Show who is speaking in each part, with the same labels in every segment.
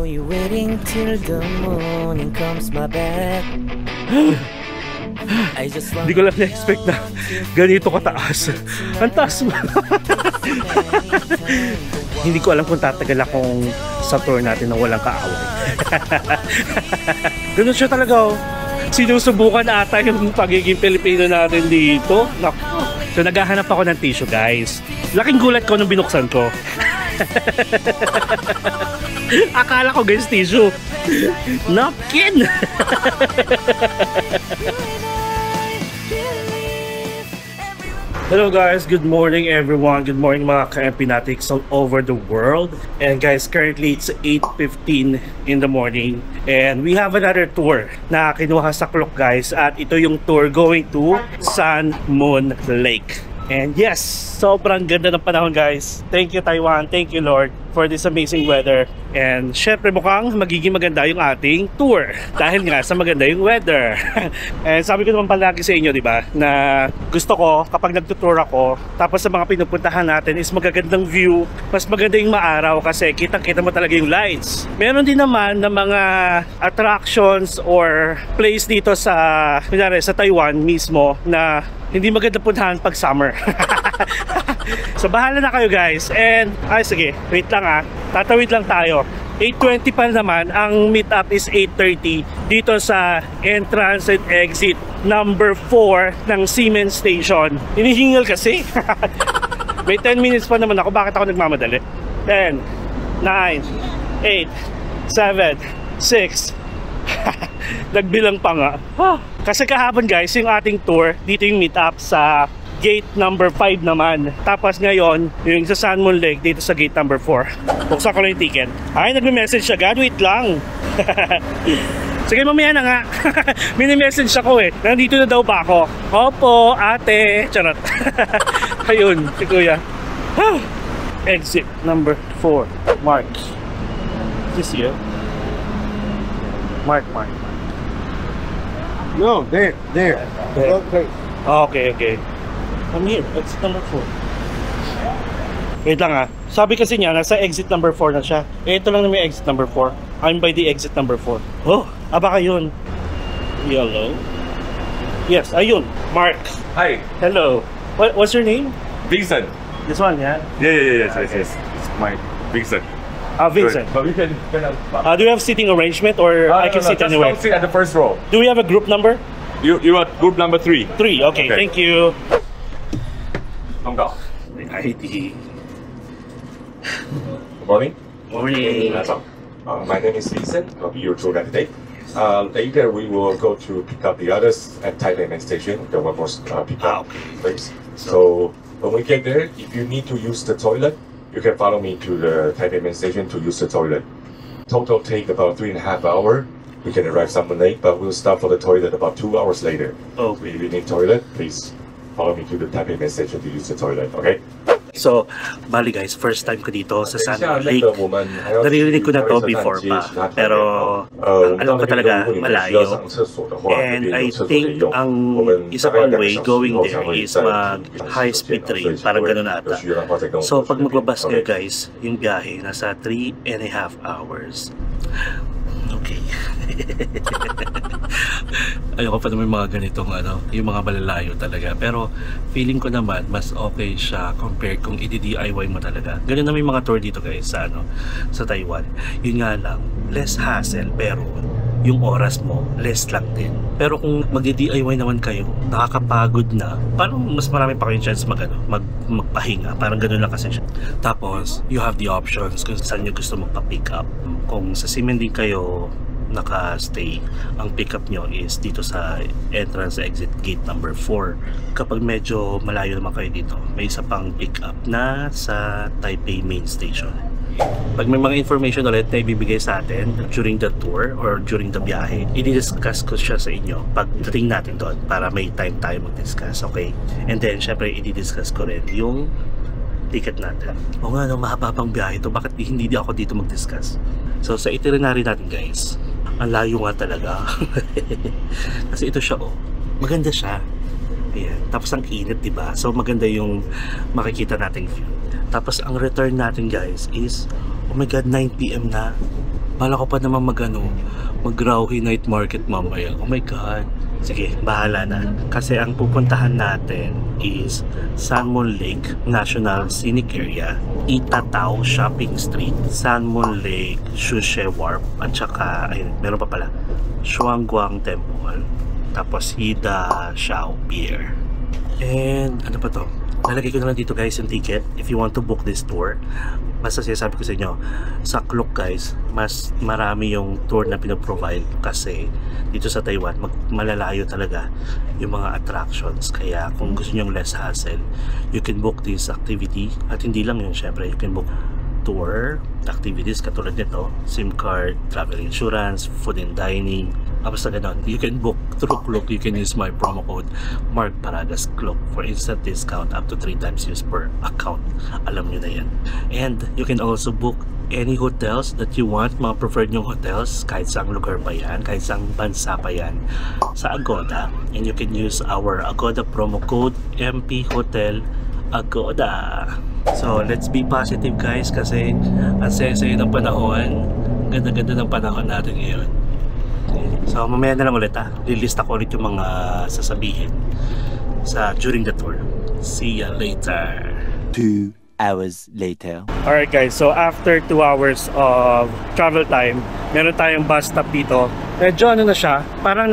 Speaker 1: you're waiting till the morning comes my back.
Speaker 2: Hindi ko lang na-expect na ganito kataas. Ang taas mo. Hindi ko alam kung tatagal akong sa tour natin na walang kaaway. Ganun siya talaga, oh. Sinusubukan ata yung pagiging Pilipino natin dito. Naku. So naghahanap ako ng tissue, guys. Laking gulat ko nung binuksan ko. Akala ko, guys, tissue. Napkin. Hello guys, good morning everyone. Good morning mga ka-empinatics all over the world. And guys, currently it's 8:15 in the morning. And we have another tour na kinuha sa Klook, guys. At ito yung tour going to Sun Moon Lake. And yes, sobrang ganda ng panahon, guys. Thank you Taiwan, thank you Lord for this amazing weather. And syempre mukhang magiging maganda yung ating tour dahil nga sa maganda yung weather. And sabi ko naman palagi sa inyo, di ba, na gusto ko kapag nagtutour ako, tapos sa mga pinupuntahan natin is magagandang view, mas maganda yung maaraw kasi kitang-kita mo talaga yung lights. Meron din naman na mga attractions or place dito sa, kunyari, sa Taiwan mismo na hindi maganda puntahan pag summer. So bahala na kayo, guys. And ay sige, wait lang tatawid lang tayo. 8:20 pa naman, ang meet up is 8:30 dito sa entrance and exit number 4 ng Siemens Station. Hinihingal kasi. May 10 minutes pa naman ako. Bakit ako nagmamadali? 10, 9, 8, 7, 6. Nagbilang pa nga. Kasi kahapon, guys, yung ating tour, dito yung meet up sa gate number 5 naman. Tapos ngayon, yung sa Sun Moon Lake, dito sa gate number 4. Buksan ko lang yung ticket. Ay, nagme-message siya. God, wait lang. Sige, mamaya na nga. Mini-message ako eh. Nandito na daw ba ako? Opo, ate. Charot. Ayun, si kuya. Exit number 4. Mark. Is this you? Mark.
Speaker 3: No, there.
Speaker 2: Okay. Okay. I'm here. Exit number 4. Wait lang Sabi kasi niya, nasa exit number 4 na siya. Ito lang na may exit number 4. I'm by the exit number 4. Oh, baka yun. Hello? Yes, ayun. Mark.
Speaker 4: Hi.
Speaker 2: Hello. What's your name?
Speaker 4: Vincent.
Speaker 2: This one, yeah?
Speaker 4: Yes. It's my Vincent.
Speaker 2: Vincent.
Speaker 4: But we can
Speaker 2: do you have seating arrangement or I can sit anywhere?
Speaker 4: Just sit at the first row.
Speaker 2: Do we have a group number?
Speaker 4: You are group number 3.
Speaker 2: 3, okay. Thank you.
Speaker 4: ID. Good morning.
Speaker 2: Morning.
Speaker 4: My name is Vincent. I'll be your tour guide today. Later we will go to pick up the others at Taipei Main Station. The one more pick up place. So when we get there, if you need to use the toilet, you can follow me to the Taipei Main Station to use the toilet. Total take about 3.5 hours. We can arrive Sun Moon Lake, but we'll stop for the toilet about 2 hours later.
Speaker 2: Okay.
Speaker 4: If you need toilet, please follow me to the Taipei Main Station to use the toilet, okay?
Speaker 2: So, bali guys, first time ko dito sa Sun Moon Lake. Naririnig ko na to before pa, pero alam ko talaga malayo. And I think ang isa pang way going there is mag high speed train, parang gano'n ata. So pag magbabas kayo guys, yung biyahe nasa 3.5 hours. Okay. Ayoko pa naman mga ganitong yung mga malalayo talaga. Pero feeling ko naman mas okay siya compared kung i-DIY mo talaga. Ganun na may mga tour dito guys sa sa Taiwan. Yun nga lang, less hassle pero yung oras mo less lang din. Pero kung mag-DIY naman kayo, nakakapagod na. Parang mas marami pa kayong chance magpahinga. Parang ganun lang kasi siya. Tapos, you have the options kung saan nyo gusto magpa-pick up. Kung sa Siemens din kayo naka-stay, ang pick up nyo is dito sa entrance exit gate number 4. Kapag medyo malayo naman kayo dito, may isa pang pick up na sa Taipei Main Station. Pag may mga information ulit na ibibigay sa atin during the tour or during the biyahe, i-discuss ko siya sa inyo pagdating natin doon para may time tayo mag-discuss, okay? And then, syempre, i-discuss ko rin yung ticket natin. O nga, mahaba pang biyahe ito. Bakit hindi ako dito mag-discuss? So, sa itinerary natin, guys, ang layo nga talaga. Kasi ito siya, maganda siya. Ayan. Tapos ang init, diba? So, maganda yung makikita nating view. Tapos ang return natin guys is Oh my God, 9 PM na. Bala ko pa naman mag-Rauhe night market mamaya. Oh my God. Sige, bahala na. Kasi ang pupuntahan natin is Sanmon Lake National Scenic Area, Itatao Shopping Street, Sanmon Lake Shushe Wharf, at saka, ayun, meron pa pala, Shuangguang Temple, tapos Hida Shao Pier. And ano pa to? Lalagay ko na lang dito guys yung ticket if you want to book this tour. Basta sinasabi ko sa inyo, sa Klook guys, mas marami yung tour na pinaprovide kasi dito sa Taiwan, malalayo talaga yung mga attractions. Kaya kung gusto nyo less hassle, you can book this activity. At hindi lang yun, syempre, you can book tour activities katulad nito, SIM card, travel insurance, food and dining. Basta ganon, you can book through Klook. You can use my promo code Mark Paragas Klook for instant discount up to 3 times use per account. Alam nyo na yan. And you can also book any hotels that you want, mga preferred nyong hotels, kahit saang lugar pa yan, kahit saang bansa pa yan, sa Agoda. And you can use our Agoda promo code MP Hotel Agoda. So let's be positive guys, kasi ang saya-saya ng panahon, ganda-ganda ng panahon natin ngayon. So mamaya na lang ulit lilista ko ulit yung mga sasabihin during the tour. See ya later.
Speaker 1: 2 hours later.
Speaker 2: Alright guys, so after 2 hours of travel time, meron tayong bus stop dito. Medyo ano na siya, parang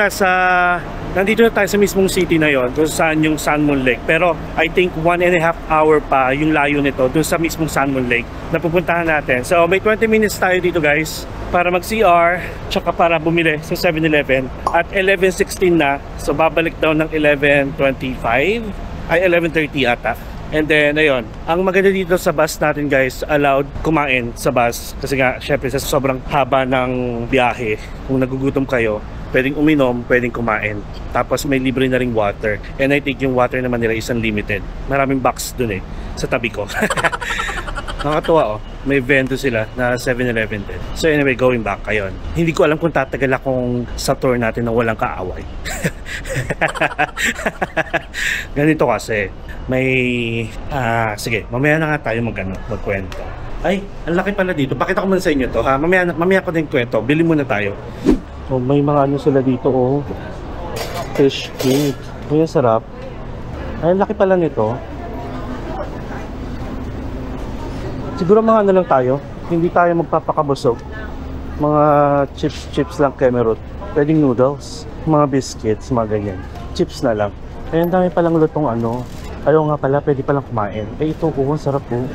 Speaker 2: nandito na tayo sa mismong city na yon, kung saan yung Sanmon Lake. Pero I think 1.5 hour pa yung layo nito dun sa mismong Sanmon Lake na pupuntahan natin. So may 20 minutes tayo dito guys para mag-CR, tsaka para bumili sa 7-Eleven. At 11:16 na, so babalik daw ng 11:25 ay 11:30 ata. And then ayun, ang maganda dito sa bus natin guys, allowed kumain sa bus kasi nga syempre sa sobrang haba ng biyahe, kung nagugutom kayo, pwedeng uminom, pwedeng kumain. Tapos may libre na ring water. And I think yung water naman nila is unlimited. Maraming box dun sa tabi ko. Nakakatuwa may vento sila na 7-Eleven din. So anyway, going back, ayun. Hindi ko alam kung tatagal akong sa tour natin na walang kaaway. Ganito kasi, sige, mamaya na nga tayo magkwento. Ay, ang laki pala dito. Pakita ko muna sa inyo to ha. Mamaya ko din kwento. Bili muna tayo. So, may mga ano sila dito fish cake. Ay, sarap. Ay, ang laki pala nito. Siguro mga ano lang tayo. Hindi tayo magpapakabusog. Mga chips lang kemerut. Pwedeng noodles. Mga biscuits, mga ganyan. Chips na lang. Ay, ang dami palang lutong ayaw nga pala, pwede palang kumain. Eh, ito ang sarap po.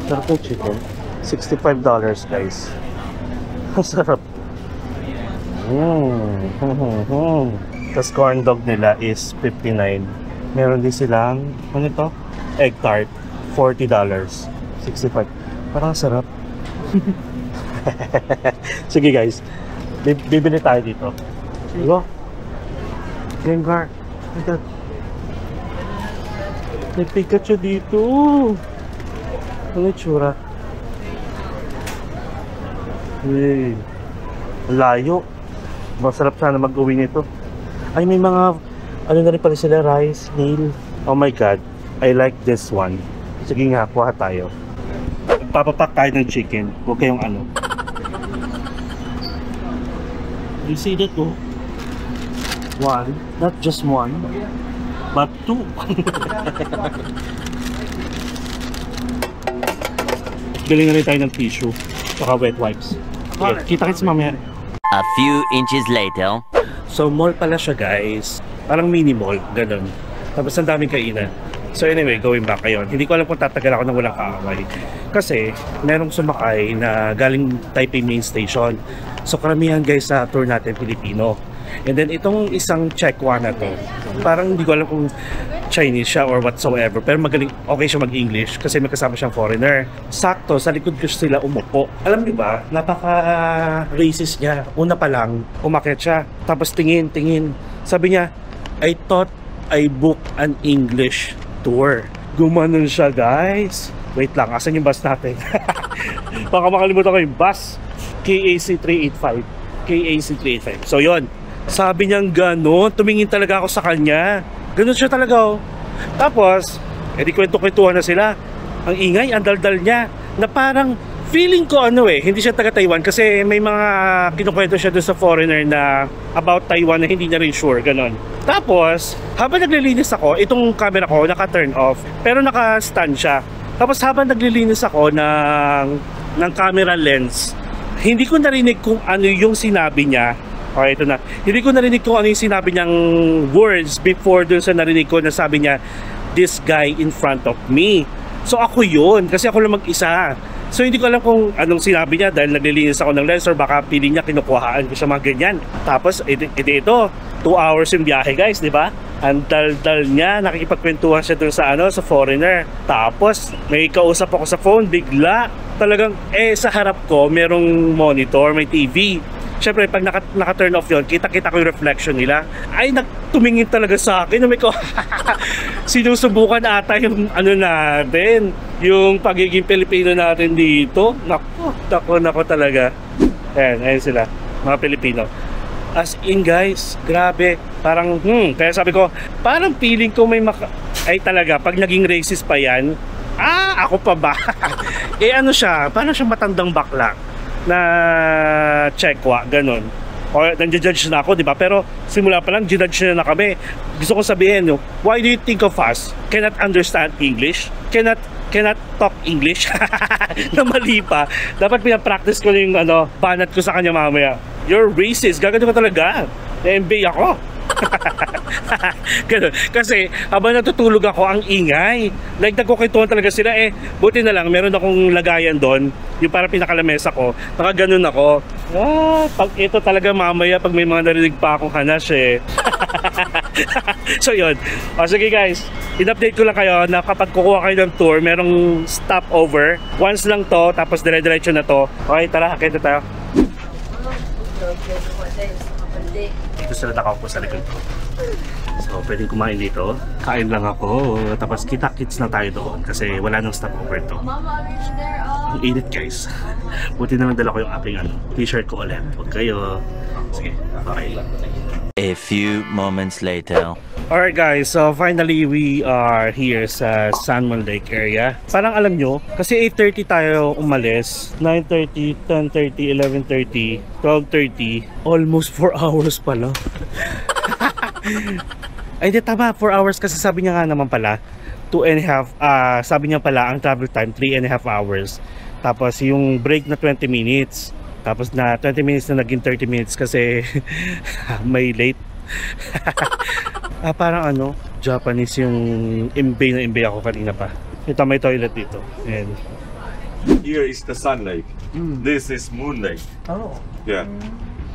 Speaker 2: Sarap po chicken. $65 guys. Ang sarap. Tapos corn dog nila is $59. Meron din silang ano ito? Egg tart, $40. 65. Parang sarap. Sige guys, bibili tayo dito. Diba? Gengar. May Pikachu dito. Ano itsura? Hey, layo. Masarap sana mag-uwi nito. Ay, may mga ano na rin pala sila, rice, meal. Oh my God, I like this one. Sige nga, kuha tayo. Papapak tayo ng chicken. Huwag kayong ano. You see that oh? One, not just one, but two. Galing na rin tayo ng tissue. Saka wet wipes. Okay, kita-kits mamaya.
Speaker 1: A few inches later.
Speaker 2: So mall pala siya guys. Parang mini mall, ganun. Tapos ang daming kainan. So anyway, going back ngayon. Hindi ko alam kung tatagal ako ng walang kaaway. Kasi merong sumakay na galing Taipei Main Station. So karamihan guys sa tour natin Pilipino. And then itong isang Chekwa na to, parang hindi ko alam kung Chinese siya or whatsoever, pero magaling, okay siya mag-English kasi may kasama siyang foreigner. Sakto, sa likod ko sila umupo. Alam niyo ba, napaka-racist niya. Una pa lang, umakyat siya. Tapos tingin. Sabi niya, I thought I booked an English tour. Gumanon siya guys. Wait lang, asan yung bus natin? Baka makalimutan ko yung bus. KAC 385. KAC 385. So yon. Sabi niyang gano'n, tumingin talaga ako sa kanya. Ganun siya talaga oh. Tapos, edi kwento-kwentuhan na sila. Ang ingay, ang daldal niya. Na parang Feeling ko ano hindi siya taga Taiwan kasi may mga kinukwento siya doon sa foreigner na about Taiwan na hindi na rin sure, ganon. Tapos, habang naglilinis ako, itong camera ko naka-turn off, pero naka-stand siya. Tapos habang naglilinis ako ng camera lens, hindi ko narinig kung ano yung sinabi niya. Okay, ito na. Hindi ko narinig kung ano yung sinabi niyang words before dun sa narinig ko na sabi niya, "This guy in front of me." So ako yun, kasi ako lang mag-isa. So hindi ko alam kung anong sinabi niya dahil naglilinis ako ng lens or baka piling niya kinukuhaan ko siya mga ganyan. Tapos ito 2 hours yung biyahe guys, di ba? Ang dal-dal niya, nakikipagkwentuhan siya dun sa sa foreigner. Tapos may kausap ako sa phone, bigla talagang sa harap ko merong monitor, may TV. Siyempre, pag naka-turn off yun, kita-kita ko yung reflection nila. Ay, nagtumingin talaga sa akin. Sinusubukan ata yung natin, yung pagiging Pilipino natin dito. Nako talaga. Ayan sila, mga Pilipino. As in guys, grabe. Parang, kaya sabi ko, parang feeling ko may ay talaga, pag naging racist pa yan, ako pa ba? Ano siya, parang siyang matandang bakla na Chekwa, ganun. O nandiyo-judge na ako, di ba? Pero simula pa lang, judge na kami. Gusto ko sabihin, why do you think of us? Cannot understand English? Cannot talk English? Na mali pa. Dapat pinapractice ko yung banat ko sa kanya mamaya. You're racist. Gagano ko talaga. Na-MBA ako. Ganun. Kasi habang natutulog ako, ang ingay. Like nagkukwentuhan talaga sila. Buti na lang, meron akong lagayan doon. Yung para pinakalamesa ko. Nakaganon ako. Pag ito talaga mamaya, pag may mga narinig pa akong hanas So yun. Sige guys, in-update ko lang kayo na kapag kukuha kayo ng tour, merong stopover. Once lang to, tapos dire-diretso na to. Okay, tara, kita tayo. Dito sila nakaupo sa likod ko. So, pwedeng kumain dito. Kain lang ako. Tapos kita-kits na tayo doon kasi wala nang stopover to. Ang init guys. Buti na lang dala ko yung aking t-shirt ko ulit. Huwag kayo. Sige, okay.
Speaker 3: A few moments later.
Speaker 2: Alright guys, so finally we are here sa Sanmon Lake area. Parang alam nyo, kasi 8:30 tayo umalis, 9:30, 10:30, 11:30, 12:30, almost 4 hours pala. Ay di tama, 4 hours kasi sabi niya nga naman pala, 2.5, sabi niya pala ang travel time 3.5 hours. Tapos yung break na 20 minutes. Tapos na 20 minutes na naging 30 minutes kasi may late. Parang Japanese yung imbay na imbay ako kanina pa. Ito may toilet dito. And
Speaker 4: Here is the Sun Lake. This is Moon Lake.
Speaker 2: oh.
Speaker 4: Yeah.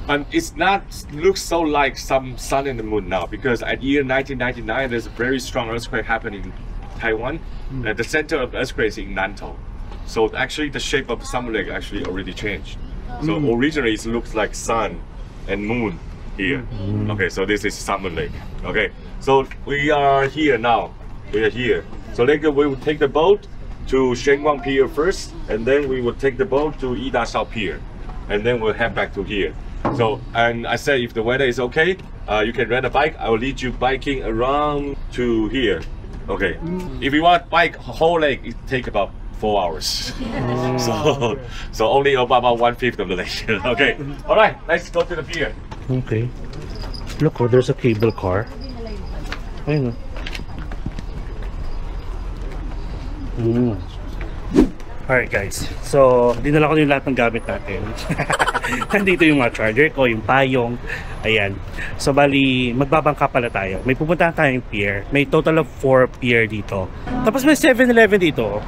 Speaker 4: And it's not looks so like some sun and the moon now because at year 1999 there's a very strong earthquake happening in Taiwan. At the center of the earthquake is in Nantou. So actually the shape of the Sun Lake actually already changed. So originally it looks like sun and moon here. Okay, so this is Salmon Lake. Okay, so we are here now. We are here. So later we will take the boat to Shenguang Pier first, and then we will take the boat to Ida Shao Pier, and then we'll head back to here. So, and I said if the weather is okay, you can rent a bike. I will lead you biking around to here. Okay. If you want bike whole lake, it take about 4 hours. So only about 1/5 of the lake. Okay. All right. Let's go to the pier.
Speaker 2: Okay. Look, there's a cable car. Ayun. Alright guys, so dinala ko yung lahat ng gamit natin. Nandito yung mga charger ko, yung payong. Ayan. So bali, magbabangka pala tayo. May pupuntahan tayong pier. May total of 4 pier dito. Tapos may 7-Eleven dito.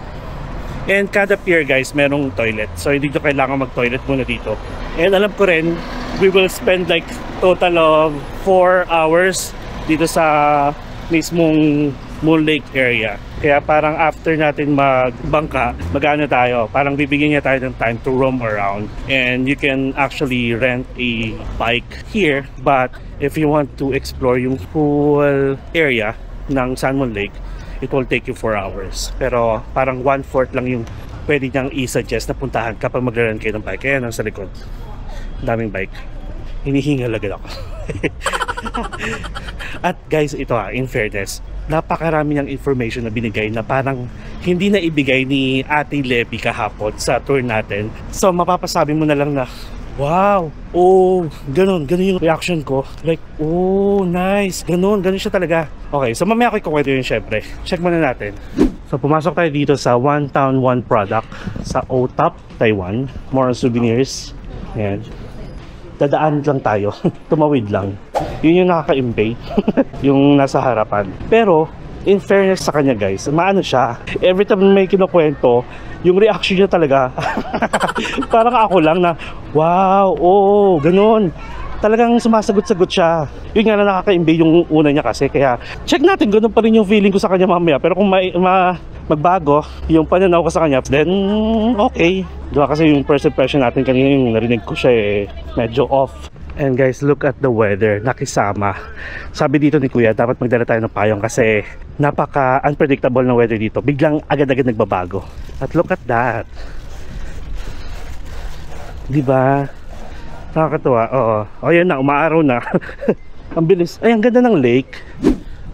Speaker 2: And kada pier guys, merong toilet. So hindi nyo kailangan mag-toilet muna dito. And alam ko rin, we will spend like total of 4 hours dito sa mismong Moon Lake area. Kaya parang after natin magbangka, mag-ano tayo, parang bibigyan niya tayo ng time to roam around. And you can actually rent a bike here. But if you want to explore yung whole area ng Sanmon Lake, it will take you 4 hours. Pero parang 1/4 lang yung pwede niyang i-suggest na puntahan kapag mag-rent kayo ng bike. Kaya nang sa likod, daming bike. Hinihingal agad ako. At guys, ito in fairness, napakarami ng information na binigay na parang hindi na ibigay ni Ate Levy kahapon sa tour natin. So mapapasabi mo na lang na, wow, oh, ganun yung reaction ko. Like, oh, nice, ganun siya talaga. Okay, so mamaya ko ikukwento yun syempre. Check muna natin. So pumasok tayo dito sa One Town One Product sa OTAP, Taiwan. More on souvenirs. Ayan. Dadaan lang tayo. Tumawid lang. Yun yung nakaka-imbay. Yung nasa harapan. Pero, in fairness sa kanya guys, maano siya. Every time may kinukwento, yung reaction niya talaga, parang ako lang na, wow, oh, ganun. Talagang sumasagot-sagot siya. Yun nga na nakaka-imbay yung una niya kasi. Kaya, check natin, ganun pa rin yung feeling ko sa kanya mamaya. Pero kung magbago yung pananaw ko sa kanya, then okay. Diba kasi yung first impression natin kanina, yung narinig ko siya medyo off. And guys, look at the weather, nakisama. Sabi dito ni Kuya, dapat magdala tayo ng payong kasi napaka-unpredictable na weather dito. Biglang agad-agad nagbabago. At look at that. Diba? Nakakatuwa, oo. O yan na, umaaraw na. Ang bilis. Ay, ang ganda ng lake.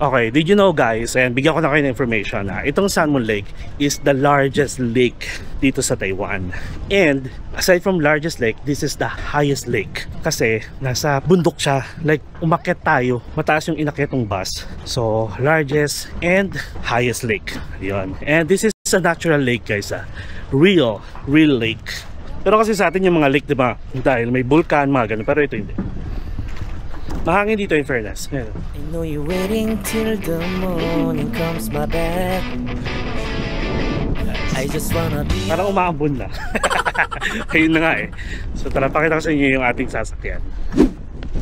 Speaker 2: Okay, did you know guys, and bigyan ko na kayo ng information na itong San Mon Lake is the largest lake dito sa Taiwan. And aside from largest lake, this is the highest lake. Kasi nasa bundok siya, like umakyat tayo, mataas yung inakyat ng bus. So largest and highest lake. Yun. And this is a natural lake guys, real lake. Pero kasi sa atin yung mga lake, diba, dahil may vulkan, mga ganun, pero ito hindi. Mahangin dito in fairness. Ayan.
Speaker 1: I know you're waiting till the morning comes my back. I just wanna be.
Speaker 2: Parang umaambon na. Ayun na nga eh. So tara, pakita ko sa inyo yung ating sasakyan.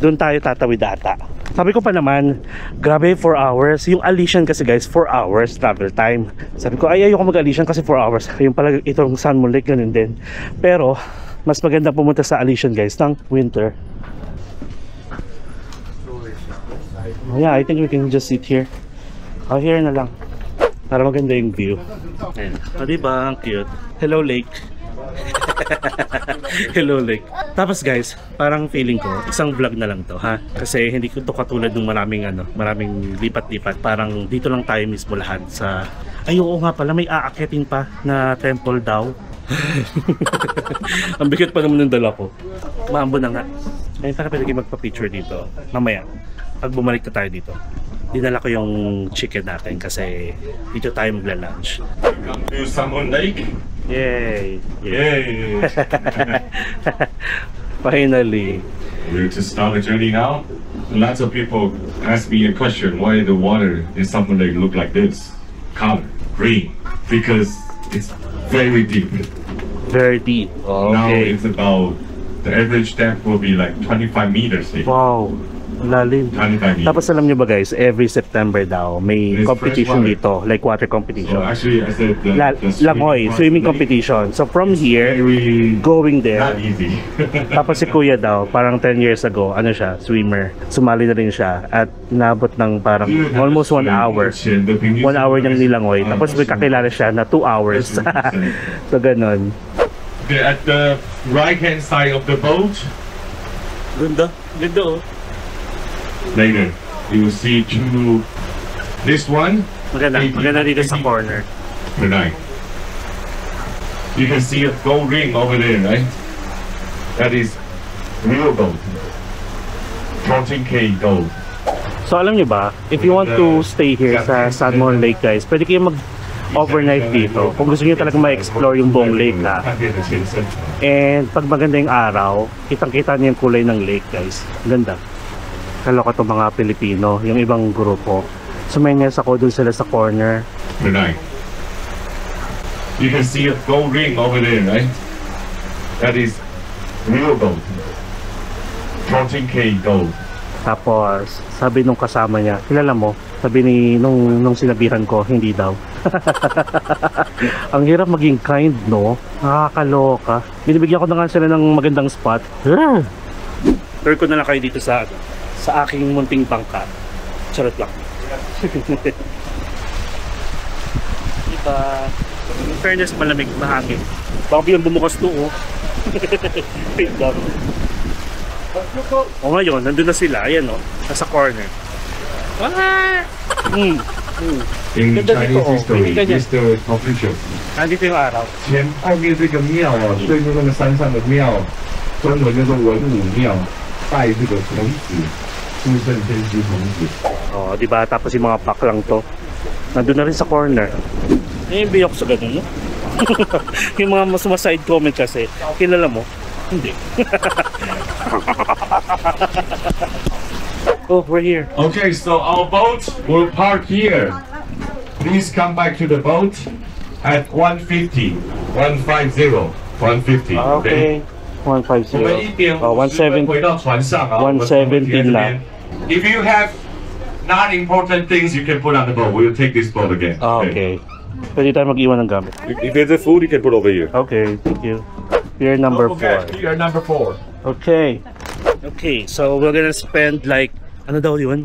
Speaker 2: Doon tayo tatawid ata. Sabi ko pa naman, grabe 4 hours. Yung Alishan kasi guys, 4 hours travel time. Sabi ko, ay ayoko mag-Alishan kasi 4 hours. Yung pala itong San Mon Lake, ganun din. Pero, mas maganda pumunta sa Alishan guys ng winter. Yeah, I think we can just sit here. Oh, here na lang. Para maganda yung view. Ayan. O diba, ang cute. Hello lake. Hello lake. Tapos guys, parang feeling ko, isang vlog na lang to ha. Kasi hindi ko to katulad ng maraming lipat-lipat. Parang dito lang tayo mismo lahat sa... Ay oo nga pala, may aakyatin pa na temple daw. Ang bigat pa naman ng dala ko. Maambo na nga. Ayun, para pwede kayo magpa-picture dito. Mamaya, pag bumalik na tayo dito, dinala ko yung chicken natin kasi dito tayo magla-lunch.
Speaker 4: Welcome to San Mon Lake.
Speaker 2: Yay!
Speaker 4: Yay!
Speaker 2: Finally.
Speaker 4: We're to start the journey now. Lots of people ask me a question: why the water in San Mon Lake look like this? Color green, because it's very deep.
Speaker 2: Very deep. Okay.
Speaker 4: Now it's about the average depth will be like 25 meters.
Speaker 2: Wow. Lalim.
Speaker 4: 25 meters.
Speaker 2: Tapos alam nyo ba guys, every September daw may
Speaker 4: There's
Speaker 2: competition
Speaker 4: fresh
Speaker 2: dito, like water competition.
Speaker 4: So actually, I said
Speaker 2: Langoy, swimming competition. So from here,
Speaker 4: Very
Speaker 2: going there,
Speaker 4: not easy.
Speaker 2: tapos si Kuya daw, parang 10 years ago, ano siya, swimmer. Sumali na rin siya at inabot ng parang almost 1 hour. 1 hour niyang nilangoy. Tapos may kakilala siya na 2 hours. So ganun.
Speaker 4: At the right-hand side of the boat,
Speaker 2: Ganda. Ganda oh.
Speaker 4: later you will see this one.
Speaker 2: Maganda. Maganda dito sa corner.
Speaker 4: Right. You can see a gold ring over there, right? That is real gold. 14K gold.
Speaker 2: So alam niyo ba, if you want to stay here sa San Mon Lake guys, pwede kayo mag-overnight dito. Kung gusto niyo talaga ma-explore yung buong lake ha. And pag maganda yung araw, kitang-kita niyo yung kulay ng lake guys. Ganda. Kaloka to mga Pilipino, yung ibang grupo. Sumenyas ako dun sila sa corner.
Speaker 4: Right. You can see a gold ring over there, right? That is real gold. 14K gold.
Speaker 2: Tapos, sabi nung kasama niya, kilala mo? Sabi ni nung sinabihan ko, hindi daw. Ang hirap maging kind, no? Nakakaloka. Binibigyan ko na nga sila ng magandang spot. Tour ko na lang kayo dito sa aking munting bangka. Charot lang. Diba? In fairness, malamig, mahangin. Baka biglang bumukas to, oh. Wait lang. O ngayon, nandun na sila. Ayan, oh. Nasa corner.
Speaker 4: In
Speaker 2: Ganda dito,
Speaker 4: Chinese
Speaker 2: oh.
Speaker 4: history,
Speaker 2: May ganyan.
Speaker 4: is the Confucius.
Speaker 2: Nandito yung araw.
Speaker 4: 前后面这个庙啊，对面那个山上的庙，中文叫做文武庙，拜这个孔子，至圣天师孔子。
Speaker 2: Oh, di ba? Tapos yung mga pack lang to. Nandun na rin sa corner. Eh, yung biyok sa ganun, no? Yung mga mas side comment kasi, kilala mo? Hindi. Oh, we're here.
Speaker 4: Okay, so our boat will park here. Please come back to the boat at 150, 150, 150.
Speaker 2: Okay. 150.
Speaker 4: 我们一点
Speaker 2: 哦
Speaker 4: 50回到船上啊。
Speaker 2: 170 lang.
Speaker 4: If you have not important things, you can put on the boat. We'll take this boat again.
Speaker 2: Okay. Pwede tayo mag-iwan ng gamit.
Speaker 4: If there's a food, you can put over here.
Speaker 2: Okay, thank you. Pier number 4.
Speaker 4: Here, number 4.
Speaker 2: Okay. Okay, so we're gonna spend like, ano daw yun?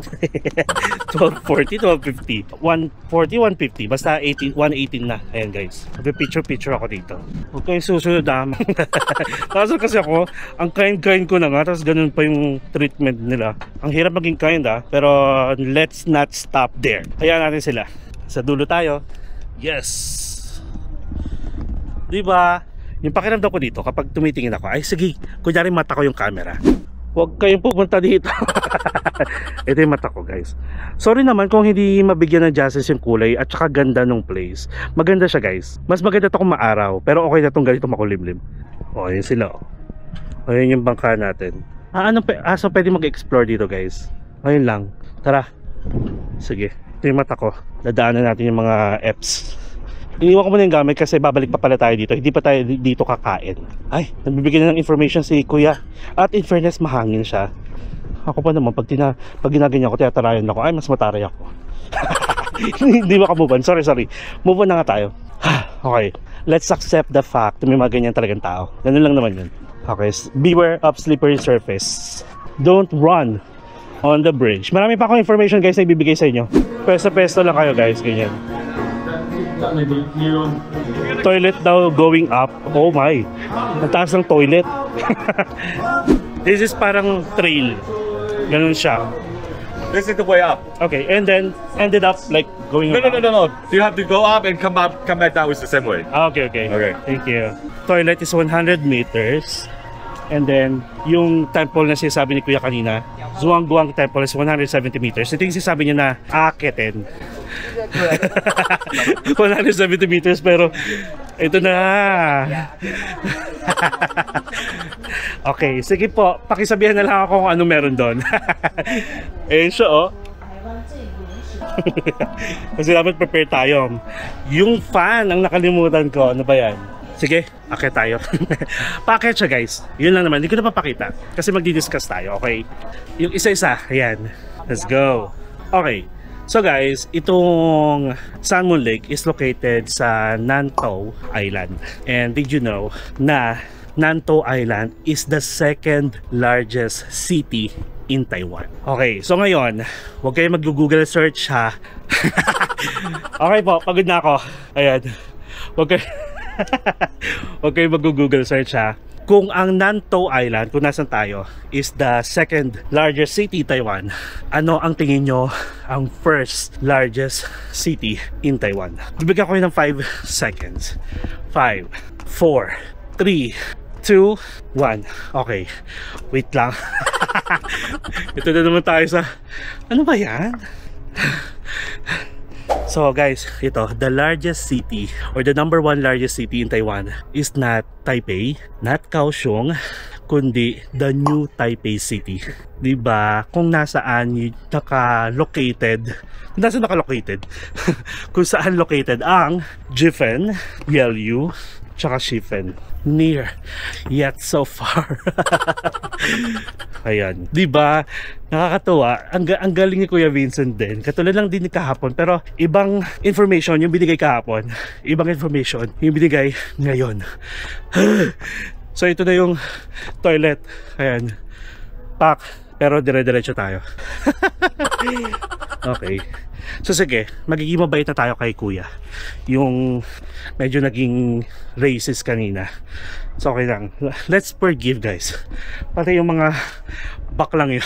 Speaker 2: 1240, 1250. 140, 150. Basta 118 na. Ayan guys. Picture ako dito. Huwag kayong susunod Tapos kasi ako, ang kind ko na nga. Tapos ganun pa yung treatment nila. Ang hirap maging kind pero let's not stop there. Hayaan natin sila. Sa dulo tayo. Yes! Diba? Yung pakiramdam ko dito kapag tumitingin ako, ay sige, kunyari mata ko yung camera. Huwag kayong pupunta dito. Ito yung mata ko guys. Sorry naman kung hindi mabigyan ng justice yung kulay at saka ganda ng place. Maganda siya guys. Mas maganda to kung maaraw. Pero okay na tong ganito makulimlim. O, yun sila o. O, yun yung bangka natin. So pwede mag-explore dito guys. Ayun lang. Tara. Sige. Ito yung mata ko. Dadaanan natin yung mga apps. Iniwan ko muna yung gamit kasi babalik pa pala tayo dito. Hindi pa tayo dito kakain. Ay, nagbibigay na ng information si kuya. At in fairness, mahangin siya. Ako pa naman, pag ginaganyan ko, tiyatarayan ako. Ay, mas mataray ako. Hindi makamove on. Sorry. Move on na nga tayo. Okay, let's accept the fact na may mga ganyan talagang tao. Ganun lang naman yun. Okay, beware of slippery surface. Don't run on the bridge. Marami pa akong information guys na ibibigay sa inyo. Pesto lang kayo guys, ganyan. Toilet daw going up. Oh my, ang taas ng toilet. This is parang trail. Ganun siya.
Speaker 4: This is the way up.
Speaker 2: Okay, and then ended up like going up.
Speaker 4: No. You have to go up and come back down with the same way.
Speaker 2: Okay.
Speaker 4: Okay.
Speaker 2: Thank you. Toilet is 100 meters. And then, yung temple na sinasabi ni Kuya kanina, Zhuangguang Temple is 170 meters. Ito yung sinasabi niya na aakitin. 170 meters pero ito na. Okay, sige po. Pakisabihan na lang ako kung ano meron doon. Ayun siya oh. Kasi dapat prepare tayo. Yung fan ang nakalimutan ko. Ano ba yan? Sige, akit tayo. Paakit siya guys. Yun lang naman, hindi ko na papakita kasi magdi-discuss tayo, okay? Yung isa-isa, ayan. Let's go. Okay, so guys, itong Sun Moon Lake is located sa Nantou Island. And did you know na Nantou Island is the second largest city in Taiwan? Okay, so ngayon, huwag kayo mag-Google search ha. Okay po, pagod na ako. Ayan. Huwag kayo mag-Google search ha. Kung ang Nantou Island, kung nasan tayo, is the second largest city in Taiwan, ano ang tingin nyo ang first largest city in Taiwan? Bibigyan ko yun ng 5 seconds. 5, 4, 3, 2, 1. Okay, wait lang. Ito na naman tayo sa ano ba yan? So guys, ito, the largest city or the number 1 largest city in Taiwan is not Taipei, not Kaohsiung, kundi the new Taipei City. Diba? Kung nasaan naka-located, kung saan located ang Jifen, Yelyu, tsaka Shifen. Near, yet so far. Ayan. Diba? Nakakatuwa. Ang galing ni Kuya Vincent din. Katulad lang din ni kahapon. Pero ibang information yung binigay kahapon. Ibang information yung binigay ngayon. So ito na yung toilet. Ayan. Pak. Pero dire-diretso tayo. Okay. So sige, magiging mabait na tayo kay Kuya. Yung medyo naging racist kanina. So okay lang. Let's forgive guys. Pati yung mga baklang yun.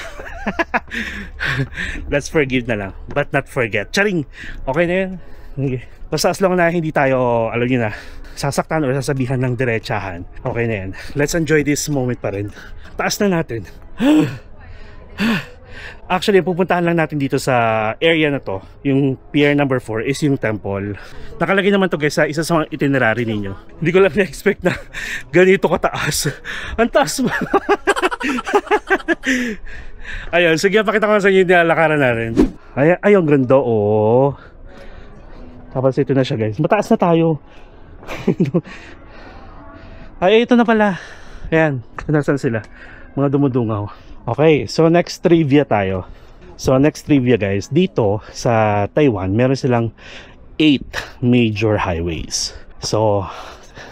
Speaker 2: Let's forgive na lang. But not forget. Charing! Okay na yun. Okay. Basta as long na hindi tayo, alam nyo na, sasaktan o sasabihan ng diretsahan. Okay na yan. Let's enjoy this moment pa rin. Taas na natin. Actually, pupuntahan lang natin dito sa area na to. Yung pier number 4 is yung temple. Nakalagay naman to guys sa isa sa mga itinerary ninyo. Hindi ko lang na-expect na ganito kataas. Ang taas ba? Ayun, sige, pakita ko sa inyo yung nilalakaran natin. Ay, ang ganda oh. Tapos ito na siya guys. Mataas na tayo. Ay, ito na pala. Ayan, nasan sila? Mga dumudungaw. Okay, so next trivia tayo. So next trivia guys, dito sa Taiwan, meron silang 8 major highways. So,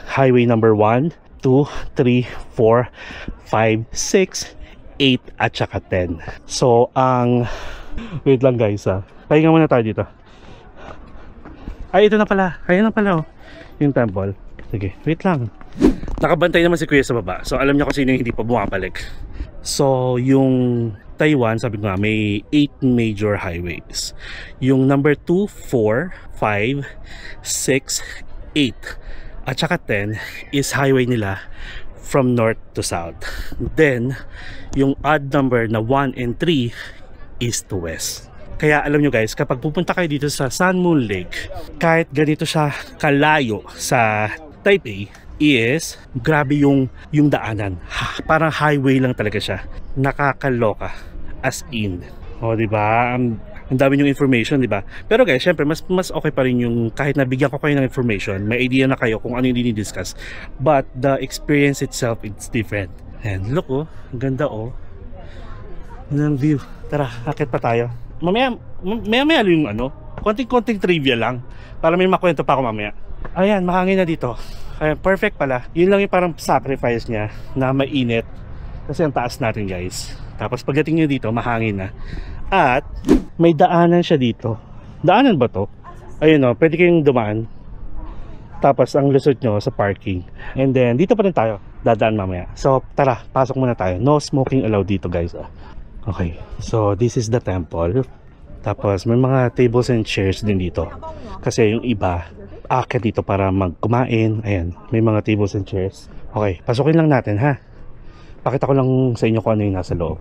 Speaker 2: highway number 1, 2, 3, 4, 5, 6, 8, at saka 10. So, wait lang guys ha. Pahinga muna tayo dito. Ay, ito na pala. Ayan na pala oh. Yung temple. Sige, wait lang. Nakabantay naman si Kuya sa baba. So alam niya kung sino yung hindi pa bumabalik. So yung Taiwan, sabi ko nga, may 8 major highways. Yung number 2, 4, 5, 6, 8 at saka 10 is highway nila from north to south. Then yung odd number na 1 and 3 east to west. Kaya alam nyo guys, kapag pupunta kayo dito sa Sun Moon Lake, kahit ganito siya kalayo sa Taipei, is grabe yung daanan. Parang highway lang talaga siya. Nakakaloka. As in. O diba? Ang dami yung information, diba? Pero guys, syempre mas okay pa rin yung kahit nabigyan ko kayo ng information, may idea na kayo kung ano yung dinidiscuss. But the experience itself, it's different. And look oh, ang ganda oh. Ang view. Tara, akit pa tayo. Mamaya yung ano, konting trivia lang para may makwento pa ako mamaya. Ayan, mahangin na dito. Ayan, perfect pala. Yun lang yung parang sacrifice niya na mainit kasi ang taas natin guys. Tapos pagdating nyo dito, mahangin na. At may daanan siya dito. Daanan ba to? Ayun o, pwede kayong dumaan. Tapos ang lusot nyo sa parking. And then dito pa rin tayo, dadaan mamaya. So tara, pasok muna tayo. No smoking allowed dito guys. Okay, so this is the temple. Tapos may mga tables and chairs din dito. Kasi yung iba, aakyat dito para magkumain. Ayan, may mga tables and chairs. Okay, pasukin lang natin ha. Pakita ko lang sa inyo kung ano yung nasa loob.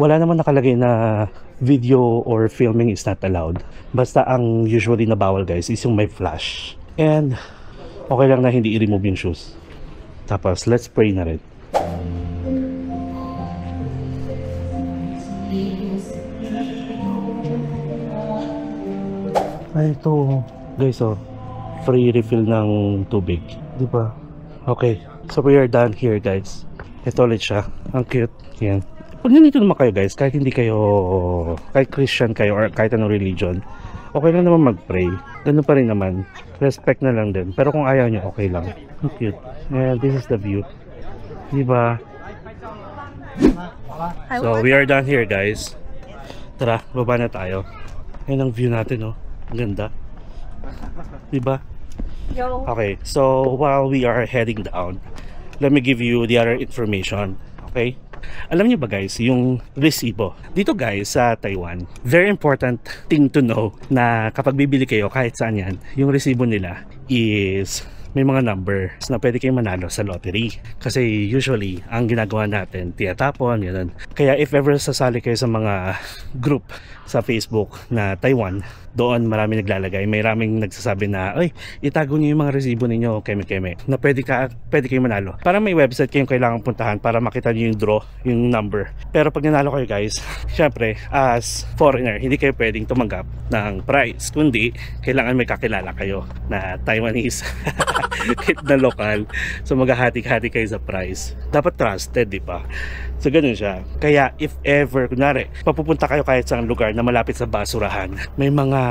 Speaker 2: Wala naman nakalagay na video or filming is not allowed. Basta ang usually na bawal guys is yung may flash. And okay lang na hindi i-remove yung shoes. Tapos let's pray na rin. Ay, ito guys oh, free refill ng tubig, di ba? Okay, so we are done here guys. Ito ulit siya, ang cute. Yan. Pag nandito naman kayo guys, kahit hindi kayo, kahit Christian kayo or kahit anong religion, okay lang naman mag-pray. Ganun pa rin naman, respect na lang din. Pero kung ayaw nyo, okay lang. Ang cute. And this is the view, di ba? So we are done here guys. Tara, baba na tayo. Ayan ang view natin oh. Ganda. Diba? Okay, so while we are heading down, let me give you the other information. Okay? Alam niyo ba guys, yung resibo. Dito guys sa Taiwan, very important thing to know na kapag bibili kayo kahit saan yan, yung resibo nila is may mga numbers na pwede kayong manalo sa lottery. Kasi usually, ang ginagawa natin, tiyatapon, yun. Kaya if ever sasali kayo sa mga group sa Facebook na Taiwan, doon marami naglalagay, may raming nagsasabi na, ay, itago niyo yung mga resibo ninyo, keme-keme, na pwede kayong manalo. Parang may website kayong kailangan puntahan para makita niyo yung draw, yung number. Pero pag nanalo kayo guys, syempre, as foreigner, hindi kayo pwedeng tumanggap ng prize, kundi kailangan may kakilala kayo na Taiwanese na lokal. So maghahati-hati kayo sa prize. Dapat trusted, di ba? So ganun siya. Kaya if ever, kunwari, papupunta kayo kahit sa lugar na malapit sa basurahan, may mga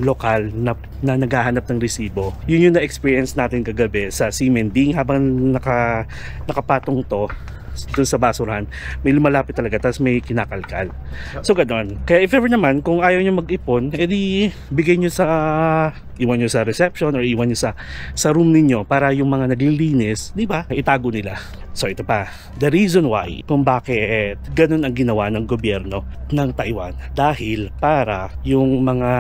Speaker 2: lokal na naghahanap ng resibo. Yun yung na-experience natin kagabi sa Ximending habang nakapatong to. dun sa basurahan, may lumalapit talaga, tapos may kinakalkal. So ganon. Kaya if ever naman, kung ayaw nyo mag-ipon, edi bigay nyo sa, iwan nyo sa reception or iwan nyo sa room ninyo para yung mga naglilinis, di ba, itago nila. So ito pa, the reason why kung bakit ganun ang ginawa ng gobyerno ng Taiwan, dahil para yung mga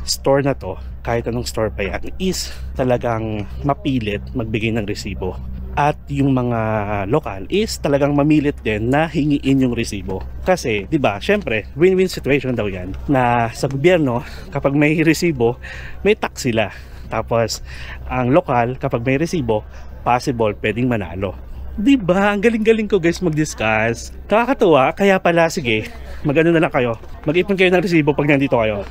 Speaker 2: store na to, kahit anong store pa yan, is talagang mapilit magbigay ng resibo. At yung mga lokal is talagang mamilit din na hingiin yung resibo. Kasi, di ba, syempre, win-win situation daw yan. Na sa gobyerno, kapag may resibo, may tax sila. Tapos, ang lokal, kapag may resibo, possible, pwedeng manalo. Di ba? Ang galing-galing ko guys mag-discuss. Nakakatuwa, kaya pala, sige, mag-ano na lang kayo. Mag-ipon kayo ng resibo pag nandito kayo.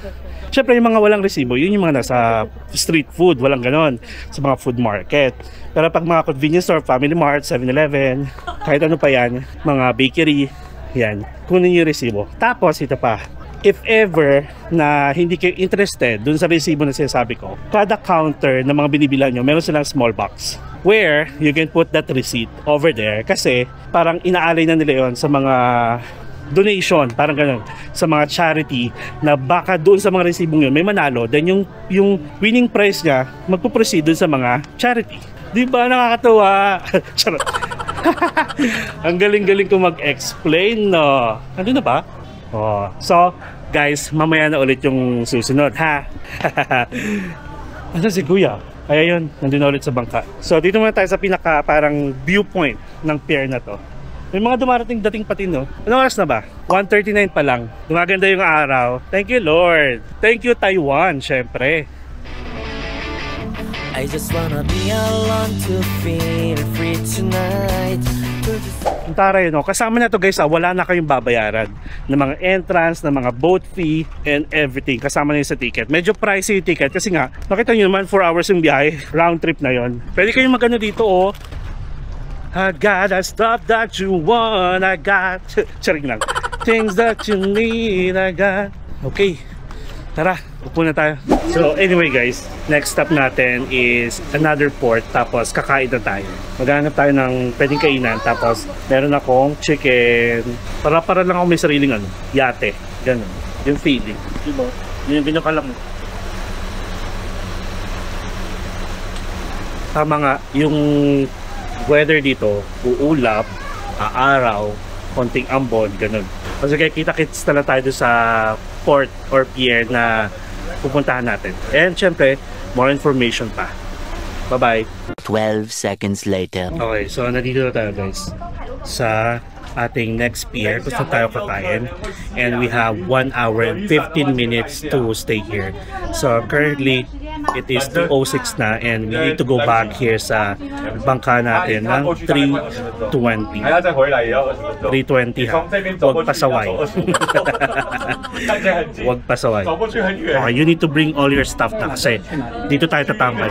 Speaker 2: Syempre yung mga walang resibo, yun yung mga nasa street food, walang ganon, sa mga food market. Pero pag mga convenience store, Family Mart, 7-Eleven, kahit ano pa yan, mga bakery, yan, kunin yung resibo. Tapos ito pa, if ever na hindi kayo interested dun sa resibo na sinasabi ko, kada counter na mga binibilan nyo, meron silang small box where you can put that receipt over there kasi parang inaalay na nila yon sa mga donation, parang ganun, sa mga charity na baka doon sa mga resibong yun may manalo, then yung winning prize niya magpo-proceed doon sa mga charity. Di ba nakakatuwa? Charot. Ang galing-galing ko mag-explain, no? Nandun na ba? Oh. So, guys, mamaya na ulit yung susunod, ha? Ano si Kuya? Ay, ayun, nandun na ulit sa bangka. So, dito muna tayo sa pinaka parang viewpoint ng pier na to. May mga dumarating dating pati, no? Anong oras na ba? 1:39 pa lang. Gumaganda yung araw. Thank you, Lord. Thank you, Taiwan, syempre.
Speaker 1: I just wanna be alone to feel free tonight.
Speaker 2: Ang taray, no? Kasama na to guys, wala na kayong babayaran ng mga entrance, ng mga boat fee, and everything. Kasama na yun sa ticket. Medyo pricey yung ticket kasi nga, nakita nyo naman 4 hours yung biyahe. Round trip na yon. Pwede kayong magano dito, oh. I got that stuff that you want, I got charing lang. Things that you need, I got. Okay, tara, upo na tayo. So anyway guys, next stop natin is another port, tapos kakain na tayo. Maghanap tayo ng pwedeng kainan, tapos meron akong chicken. Para lang ako may sariling ano, yate. Ganun, yung feeling. Diba? Yun yung binakalang mo. Tama nga, yung weather dito, uulap, aaraw, konting ambon, ganun. Kasi kaya kita-kits na tayo sa port or pier na pupuntahan natin. And syempre, more information pa. Bye-bye.
Speaker 3: 12 seconds later.
Speaker 2: Okay, so nandito na tayo guys sa ating next pier. Gusto tayo kakain. And we have 1 hour and 15 minutes to stay here. So currently, it is 2:06 na and we need to go back here sa bangka natin ng 3:20. 3:20 ha. Huwag pasaway. Huwag pasaway. Okay, you need to bring all your stuff na kasi dito tayo tatambay.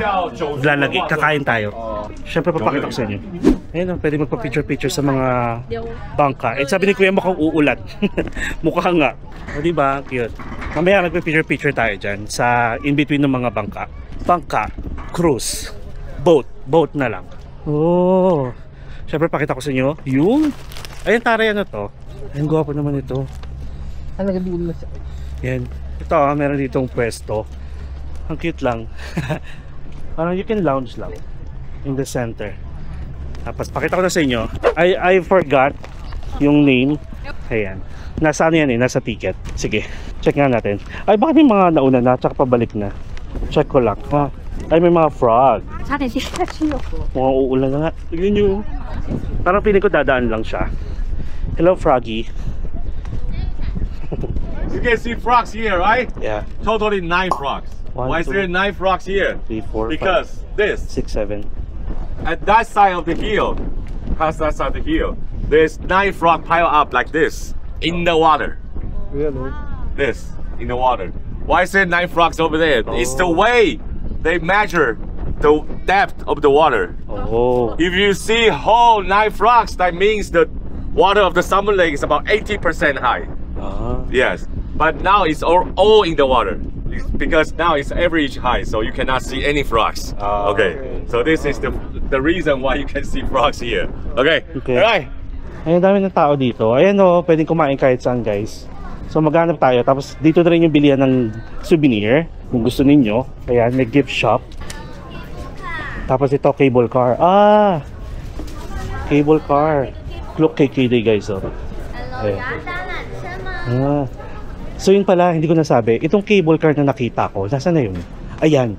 Speaker 2: Lalagay, kakain tayo. Siyempre papakita ko sa inyo. Ayun, pwede magpa-picture-picture sa mga bangka. Eh sabi ni Kuya mukhang uulat. Mukha nga. O diba? Cute. Mamaya nagpa-picture-picture tayo dyan sa in-between ng mga bangka. Bangka, cruise, boat na lang. Oh, syempre pakita ko sa inyo yung ayun taray ano to. Ayun, gwapo naman ito. Yan. Ito meron ditong pwesto. Ang cute lang. Parang you can lounge lang in the center. Tapos pakita ko na sa inyo. I forgot yung name. Ayan. Nasa ano yan eh, nasa ticket. Sige, check nga natin. Ay, bakit may mga nauna na, tsaka pabalik na? Check ko lang, ha? Ay, may mga frog. Mukhang uulan na nga. Tignan nyo. Parang piling ko dadaan lang siya. Hello, Froggy.
Speaker 5: You can see frogs here, right?
Speaker 2: Yeah.
Speaker 5: Totally 9 frogs.
Speaker 2: 1,
Speaker 5: Why is
Speaker 2: 2,
Speaker 5: there 9 frogs here?
Speaker 2: 3, 4,
Speaker 5: Because
Speaker 2: 5,
Speaker 5: this,
Speaker 2: 6, 7.
Speaker 5: at that side of the hill, past that side of the hill, there's 9 frogs piled up like this in the water.
Speaker 2: Really?
Speaker 5: This, in the water. Why is there 9 frogs over there? It's the way they measure the depth of the water.
Speaker 2: Oh.
Speaker 5: If you see whole 9 frogs, that means the water of the Salmon Lake is about 80% high. Yes, but now it's all in the water. It's because now it's average high, so you cannot see any frogs. Okay, so this is the reason why you can see frogs here. Okay,
Speaker 2: Okay.
Speaker 5: all right.
Speaker 2: Ayun, dami ng tao dito. Ayan o, pwedeng kumain kahit saan guys. So maghanap tayo. Tapos dito na rin yung bilihan ng souvenir. Kung gusto ninyo. Ayan, may gift shop. Tapos ito, cable car. Ah! Cable car. Look kay KD guys. Oh. Ayan. Ah. So yun pala, hindi ko nasabi. Itong cable car na nakita ko, nasaan na yun? Ayan.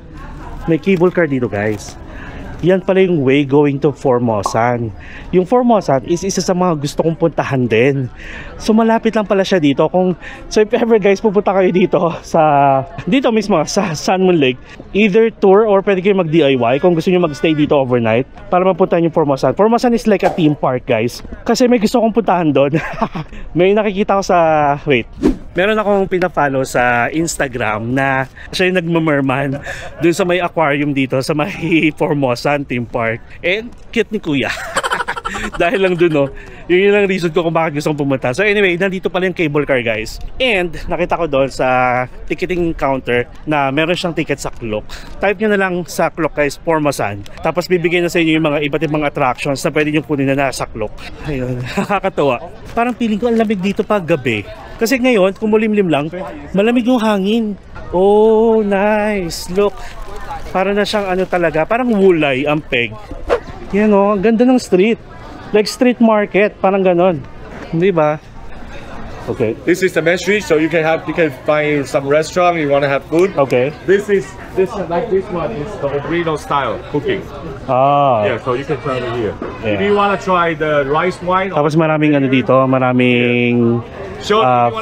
Speaker 2: May cable car dito guys. Yan pala yung way going to Formosan. Yung Formosan is isa sa mga gusto kong puntahan din. So malapit lang pala siya dito. So if ever guys pupunta kayo dito dito mismo sa Sun Moon Lake, either tour or pwede kayo mag DIY kung gusto niyo magstay dito overnight para mapuntahan yung Formosan. Formosan is like a theme park guys. Kasi may gusto kong puntahan doon. May nakikita ko meron akong pina-follow sa Instagram na siya yung nagmamerman dun sa may aquarium dito sa may Formosan theme park. And cute ni kuya. Dahil lang dun, no, yun lang reason ko kung bakit gusto kong pumunta. So anyway, nandito pala yung cable car guys. And nakita ko doon sa ticketing counter na meron siyang ticket sa Klook. Type nyo na lang sa Klook guys, Formosan. Tapos bibigyan na sa inyo yung mga iba't ibang attractions na pwede nyo kunin na nasa Klook. Ayun, nakakatawa. Parang feeling ko ang lamig dito pag gabi. Kasi ngayon, kung mulimlim lang, malamig yung hangin. Oh, nice. Look, para na siyang ano talaga, parang wulay ang peg. Yan o, ang ganda ng street. Like street market, parang ganon. Di ba? Okay.
Speaker 5: This is the main street, so you can find some restaurant. You want to have food.
Speaker 2: Okay.
Speaker 5: This like this one is the original style cooking.
Speaker 2: Ah.
Speaker 5: Yeah, so you can try it here.
Speaker 2: Yeah.
Speaker 5: If you want to try the rice wine.
Speaker 2: Tapos maraming ano dito, maraming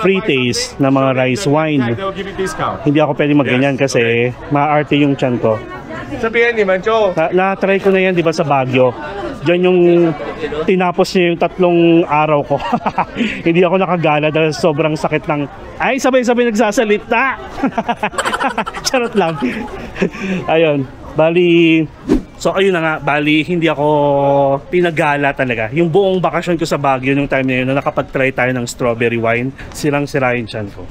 Speaker 2: free taste na mga rice wine.
Speaker 5: They'll give you discount.
Speaker 2: Hindi ako pwede magganyan kasi maarte yung tiyan ko.
Speaker 5: Sabihin ni Mancho.
Speaker 2: Na-try ko na yan, di ba, sa Baguio. Diyan yung tinapos niya yung 3 araw ko. Hindi ako nakagala dahil sobrang sakit ng... Ay, sabay-sabay nagsasalita! Charot lang. Ayun, bali... So ayun na nga, bali hindi ako pinagala talaga. Yung buong bakasyon ko sa Baguio nung time na yun, na nakapag-try tayo ng strawberry wine, sirang-sira yung tiyan ko.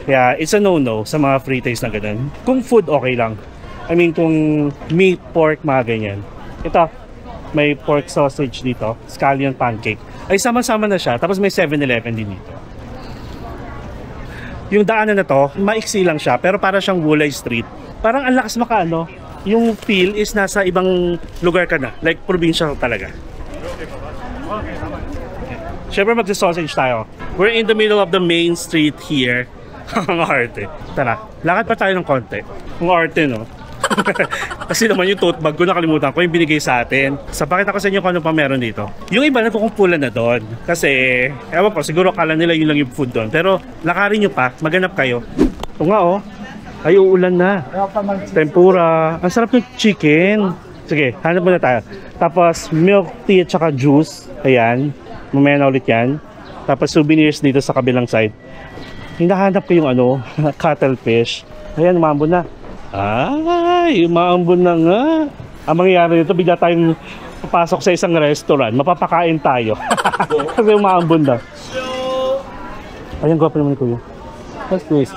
Speaker 2: Kaya it's a no-no sa mga free taste na ganun. Kung food, okay lang. I mean, kung meat, pork, mga ganyan. Ito, may pork sausage dito, scallion pancake. Ay, sama-sama na siya, tapos may 7-Eleven din dito. Yung daanan na to, maiksi lang siya, pero para siyang Wulay Street. Parang ang lakas makaano, yung feel is nasa ibang lugar ka na, like provincial talaga. Siyempre magsa-sausage tayo. We're in the middle of the main street here. Ang arte. Tara, lakad pa tayo ng konti. Ang arte, no? Kasi naman yung tote bag ko, nakalimutan ko yung binigay sa atin. So pakita ko sa inyo kung ano pa meron dito. Yung iba nagkukumpulan na doon. Kasi, ewan po, siguro akala nila yun lang yung food doon. Pero lakarin nyo pa, maghanap kayo. Ito nga oh, ay uulan na. Tempura. Ang sarap ng chicken. Sige, hanap muna tayo. Tapos milk tea at saka juice. Ayan, mamaya na ulit yan. Tapos souvenirs dito sa kabilang side. Hinahanap ko yung ano, cuttlefish. Ayan, umambon na. Ay, umambon na nga. Ang mangyayari nito, bigla tayong papasok sa isang restaurant. Mapapakain tayo. Kasi umambon na. Ayan, gwapo naman ni Kuya. What's this?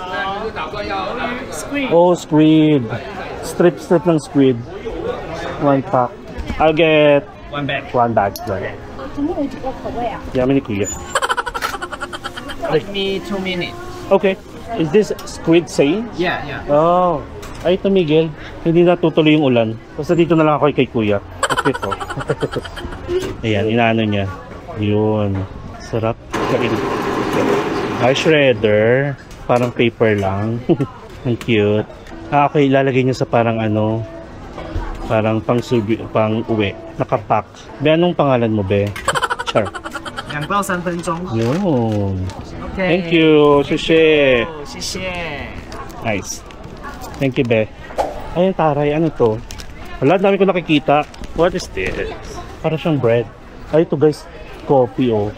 Speaker 1: Squid.
Speaker 2: Oh, squid. Strip ng squid. 1 pack. I'll get
Speaker 1: 1 bag.
Speaker 2: 1 bag. Right. Yummy ni Kuya.
Speaker 1: Give me 2 minutes.
Speaker 2: Okay. Is this squid same?
Speaker 1: Yeah, yeah.
Speaker 2: Oh. Ay, ito Miguel. Hindi natutuloy yung ulan. Basta dito na lang ako kay Kuya. Okay po. Ayan, inaano niya. Yun. Sarap. Kain. Ay, shredder. Parang paper lang. Ang cute. Ah, okay. Ilalagay niya sa parang ano. Parang pang uwi. Nakapack. Be, anong pangalan mo, Be? Char.
Speaker 1: 2到3分钟。
Speaker 2: Yun.
Speaker 1: Okay.
Speaker 2: Thank you. Shushe.
Speaker 1: 谢谢。
Speaker 2: Nice. Thank you, Be. Ayun, taray. Ano to? Wala, dami ko nakikita. What is this? Para siyang bread. Ay, ito guys. Coffee, oh.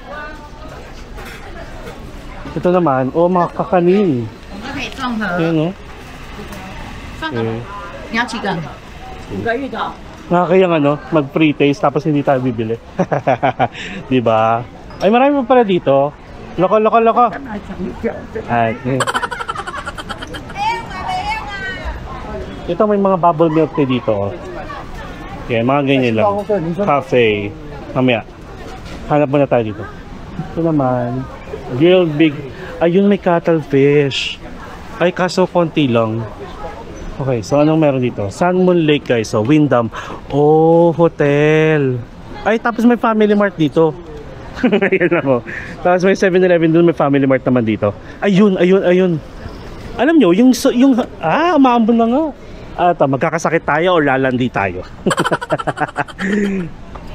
Speaker 2: Ito naman, oh, mga kakanin. Ayun, oh. Okay.
Speaker 1: 你要几个？5个芋头。
Speaker 2: Nakakayang ano, mag-free taste tapos hindi tayo bibili. Diba? Ay, marami pa pala dito. Loko. Ay, ito may mga bubble milk dito. Oh. Okay, mga ganyan lang. Cafe. Mamaya. Hanap muna tayo dito. Ito naman. Grilled big. Ayun, may cuttlefish. Ay, kaso konti lang. Okay, so anong meron dito? Sun Moon Lake guys. So, Wyndham. Oh, hotel. Ay, tapos may Family Mart dito. Ayan ako. Tapos may 7-Eleven doon. May Family Mart naman dito. Ayun, ayun, ayun. Alam nyo, umaambon na nga. Magkakasakit tayo o lalandi tayo.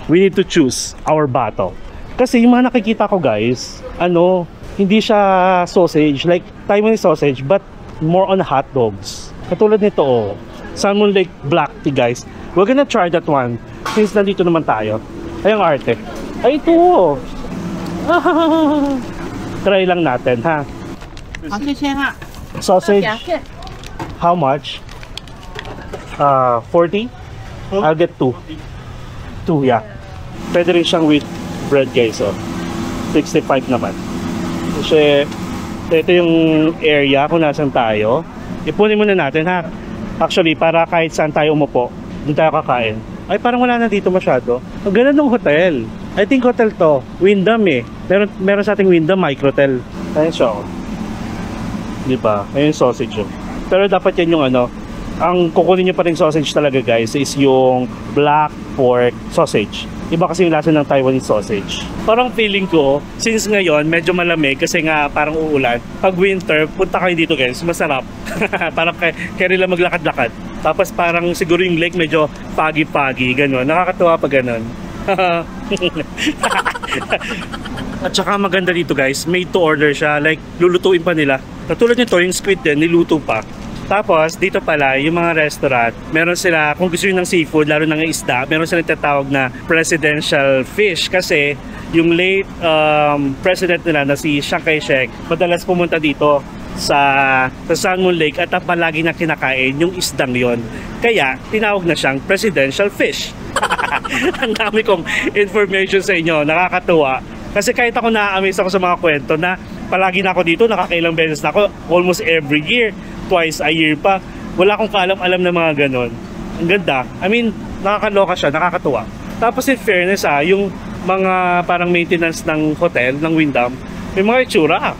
Speaker 2: We need to choose our battle. Kasi yung mga nakikita ko guys, hindi siya sausage, like Taiwanese sausage, but more on hot dogs. Katulad nito, Sun Moon Lake Black Tea guys. We're gonna try that one since nandito naman tayo. Ay, ang arte. Ay, ito. Try lang natin, ha? Sausage. How much? 40? I'll get 2. 2, yeah. Pwede rin siyang with bread guys, 65 naman. Kasi ito yung area kung nasan tayo. Ipunin muna natin, ha. Actually, para kahit saan tayo umupo, doon tayo kakain. Ay, parang wala na dito masyado. Ang ganda ng hotel. I think hotel to. Wyndham eh. Meron sa ating Wyndham Microtel. Ayun siya. Di ba? Ayun yung sausage yun. Pero dapat yan yung ang kukunin nyo pa rin sausage talaga guys is yung black pork sausage. Iba kasi yung lasa ng Taiwanese sausage. Parang feeling ko, since ngayon medyo malamig kasi nga parang uulan, pag winter, punta kayo dito guys, masarap. Parang kaya nila maglakad-lakad. Tapos parang siguro yung lake medyo foggy-foggy, gano'n. Nakakatuwa pag gano'n. At saka maganda dito guys, made to order siya. Like, lulutuin pa nila. Katulad nito, yung squid din, niluto pa. Tapos, dito pala, yung mga restaurant, meron sila, kung gusto nyo ng seafood, lalo ng isda, meron sila tatawag na presidential fish. Kasi, yung late president nila na si Chiang Kai-shek, madalas pumunta dito sa Sun Moon Lake at palagi na kinakain yung isdang yon. Kaya, tinawag na siyang presidential fish. Ang dami kong information sa inyo, nakakatuwa. Kasi kahit ako na-amaze ako sa mga kwento na palagi na ako dito, nakakailang beses na ako, almost every year. Twice a year pa. Wala akong kaalam-alam na mga ganon. Ang ganda. I mean, nakakaloka siya, nakakatuwa. Tapos in fairness yung mga parang maintenance ng hotel, ng Wyndham, may mga itsura.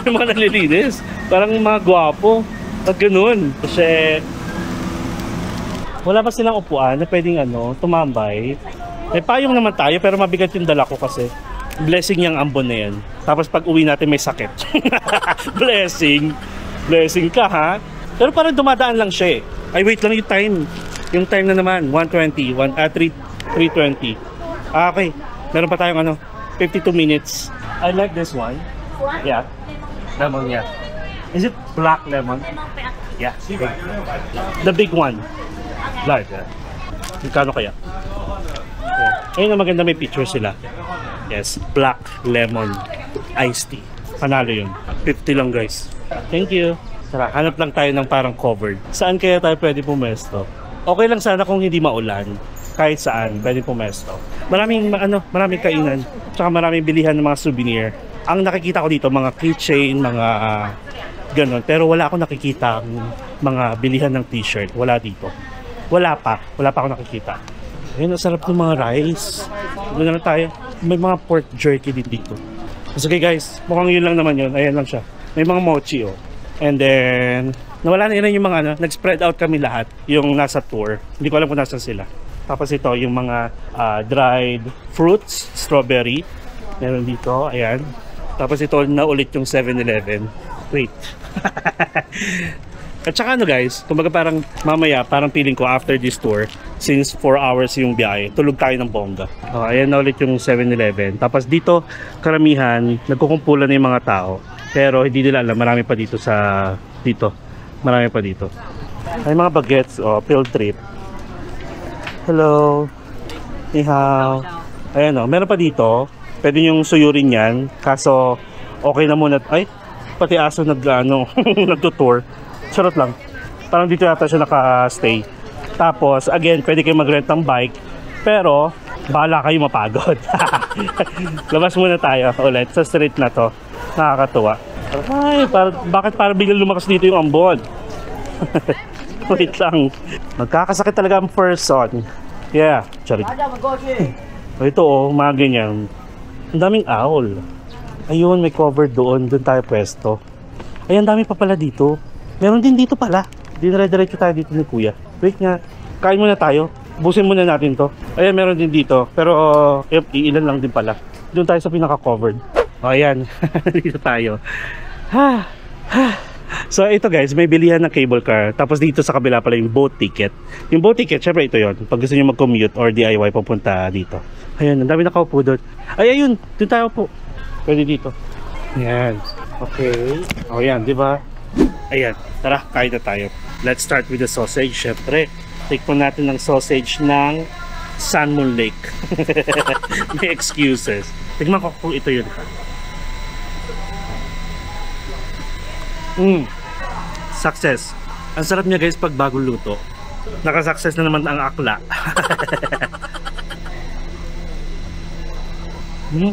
Speaker 2: May mga nalilinis. Parang mga gwapo. At ganon. Kasi wala pa silang upuan na pwedeng tumambay. May payong naman tayo pero mabigat yung dala ko kasi. Blessing yung ambon na yan. Tapos pag uwi natin may sakit. Blessing. Blessing ka, ha? Pero parang dumadaan lang siya eh. Ay, wait lang yung time. Yung time na naman, 1:20, 3:20. Okay. Meron pa tayong 52 minutes. I like this one. Yeah. Lemon, yeah. Is it black lemon? Yeah. The big one. Like that. Kano kaya? Yeah. Ayun na maganda, may picture sila. Yes. Black lemon iced tea. Panalo yun. 50 lang guys. Thank you. Tara, hanap lang tayo ng parang covered. Saan kaya tayo pwede pumesto? Okay lang sana kung hindi maulan. Kahit saan, pwede pumesto. Maraming kainan. Tsaka maraming bilihan ng mga souvenir. Ang nakikita ko dito, mga keychain, mga ganon. Pero wala akong nakikita mga bilihan ng t-shirt. Wala dito. Wala pa ako nakikita. Ayun, ang sarap ng mga rice. Doon na lang tayo. May mga pork jerky din dito. So, okay guys, mukhang yun lang naman yun. Ayan lang siya. May mga mochi And then, nawala na yun yung mga nag-spread out kami lahat. Yung nasa tour. Hindi ko alam kung nasan sila. Tapos ito, yung mga dried fruits, strawberry. Meron dito, ayan. Tapos ito na ulit yung 7-Eleven. Wait. At saka guys, kumbaga parang mamaya, parang feeling ko after this tour, since 4 hours yung biyahe, tulog tayo ng bongga. Ayan na ulit yung 7-Eleven. Tapos dito, karamihan, nagkukumpulan na yung mga tao. Pero hindi nila alam, marami pa dito Marami pa dito. May mga bagets, field trip. Hello. Ni hao. Ayan meron pa dito. Pwede yung suyurin yan. Kaso, okay na muna. Ay, pati aso nagtutour. Charot lang. Parang dito yata siya naka-stay. Tapos, again, pwede kayo mag-rent ng bike. Pero, bahala kayo mapagod. Labas muna tayo ulit sa street na to. Nakakatuwa. Ay, bakit parang biglang lumakas dito yung ambon? Wait lang. Magkakasakit talaga ang person. Yeah, charit. Ito mga ganyan. Ang daming owl. Ayun, may cover doon. Doon tayo pwesto. Ayan, dami pa pala dito. Meron din dito pala. Dinire-diretso tayo dito ni Kuya. Wait nga. Kain muna tayo. Busin muna natin to. Ayan, meron din dito. Pero iilan lang din pala. Doon tayo sa pinaka-covered. O, ayan. Dito tayo. So, ito guys, may bilihan ng cable car. Tapos dito sa kabila pala yung boat ticket. Yung boat ticket, syempre ito yon. Pag gusto nyo mag-commute or DIY, papunta dito. Ayan, ang dami nakaupo doon. Ay, ayun. Doon tayo po. Pwede dito. Ayan. Okay. O, ayan, di ba? Ayan. Tara, kain na tayo. Let's start with the sausage, syempre. Take po natin ng sausage ng Sun Moon Lake. May excuses. Tignan ko kung ito yun. Success. Ang sarap niya guys pag bagong luto. Naka-success na naman ang akla.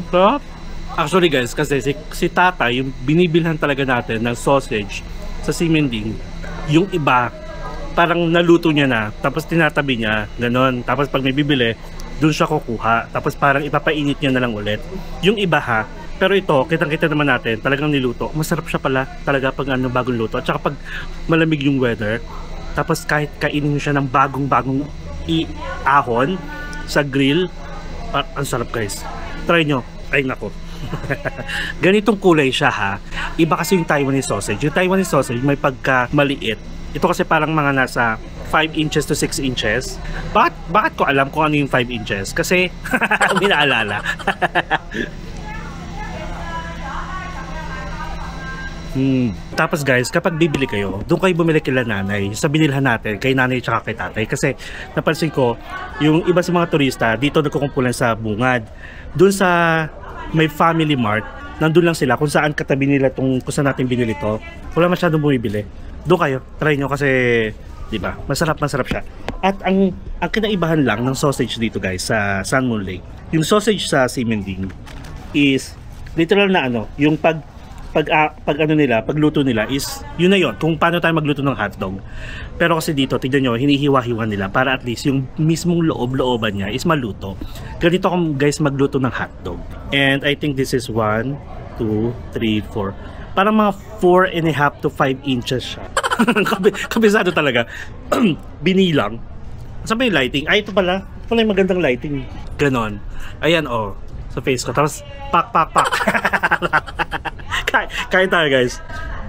Speaker 2: Sarap. Actually guys, kasi si Tata, yung binibilhan talaga natin ng sausage sa Simending, yung iba, parang naluto niya na, tapos tinatabi niya, ganon. Tapos pag may bibili, dun siya kukuha. Tapos parang ipapainit niya na lang ulit. Yung iba ha, pero ito, kitang-kita naman natin, talagang niluto. Masarap siya pala talaga pag bagong luto. At saka pag malamig yung weather, tapos kahit kainin siya ng bagong-bagong ahon sa grill, ang sarap guys. Try nyo. Ay nako. Ganitong kulay siya ha. Iba kasi yung Taiwanese sausage. Yung Taiwanese sausage may pagka maliit. Ito kasi parang mga nasa 5 inches to 6 inches. Bakit ko alam kung ano yung 5 inches? Kasi may naalala. Tapos guys, kapag bibili kayo, doon kayo bumili kila nanay. Sa binilhan natin, kay nanay tsaka kay tatay. Kasi napansin ko, yung iba sa mga turista, dito nagkukumpulan sa bungad. Doon sa may Family Mart, nandun lang sila kung saan katabi nila kung saan natin binili to. Wala masyadong bumibili. Doon kayo, try nyo kasi, di ba, masarap siya. At ang kinaibahan lang ng sausage dito guys sa Sun Moon Lake, yung sausage sa Simending is literal na yung pagluto nila is yun na yun, kung paano tayo magluto ng hotdog. Pero kasi dito, tignan nyo, hinihiwa-hiwa nila para at least yung mismong looban niya is maluto. Ganito kung guys magluto ng hotdog. And I think this is 1, 2, 3, 4. Parang mga 4.5 to 5 inches siya. Kabisado talaga. Binilang. Saan ba yung lighting? Ay, ito pala. Ito pala yung magandang lighting. Ganon. Ayan sa face ko. Tapos, pak. Kain tayo guys.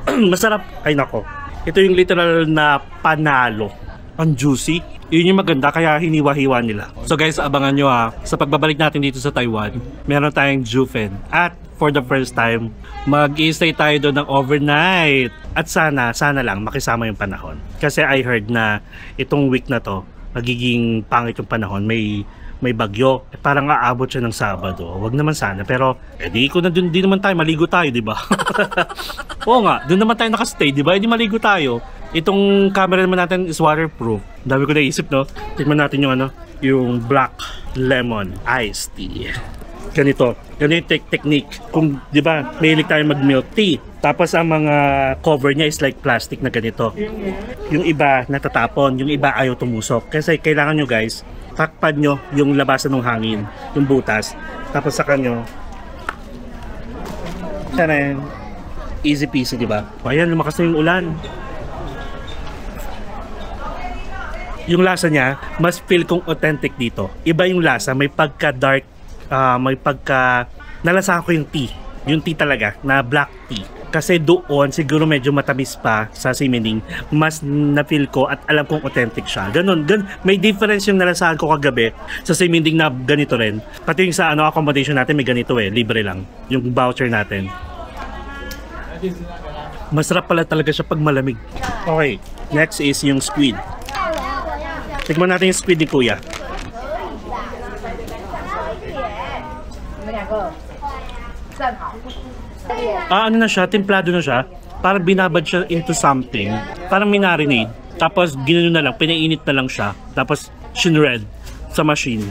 Speaker 2: Masarap. Ay nako. Ito yung literal na panalo. Ang juicy. Yun yung maganda kaya hiniwa-hiwa nila. So guys, abangan nyo ha. Sa pagbabalik natin dito sa Taiwan, meron tayong Jufen. At for the first time, mag-i-stay tayo doon ng overnight. At sana lang makisama yung panahon. Kasi I heard na itong week na to, magiging pangit yung panahon. May bagyo. Parang aabot siya ng Sabado. Wag naman sana. Pero, di naman tayo. Maligo tayo, di ba? Oo nga. Doon naman tayo nakastay, di ba? Di maligo tayo. Itong camera naman natin is waterproof. Dami ko naisip, no? Tignan natin yung yung black lemon iced tea. Ganito yung technique. Kung, di ba, mahilig tayo mag-milk tea. Tapos ang mga cover niya is like plastic na ganito. Yung iba natatapon, yung iba ayaw tumusok. Kasi kailangan nyo guys, takpan nyo yung labasan ng hangin, yung butas. Tapos saka nyo, taran, easy peasy, di ba? O ayan, lumakas na yung ulan. Yung lasa niya, mas feel kong authentic dito. Iba yung lasa, may pagka dark, may pagka, nalasahan ko yung tea. Yung tea talaga, na black tea. Kasi doon, siguro medyo matamis pa sa Simending, mas na-feel ko at alam kong authentic siya. Ganun. May difference yung nalasahan ko kagabi sa Simending na ganito rin. Pati yung sa accommodation natin, may ganito libre lang. Yung voucher natin. Masarap pala talaga siya pag malamig. Okay, next is yung squid. Tignan natin yung squid ni Kuya. Ano na siya, templado na siya. Parang binabad siya into something. Parang minarinade. Tapos ginanon na lang, pinainit na lang siya. Tapos shinred sa machine.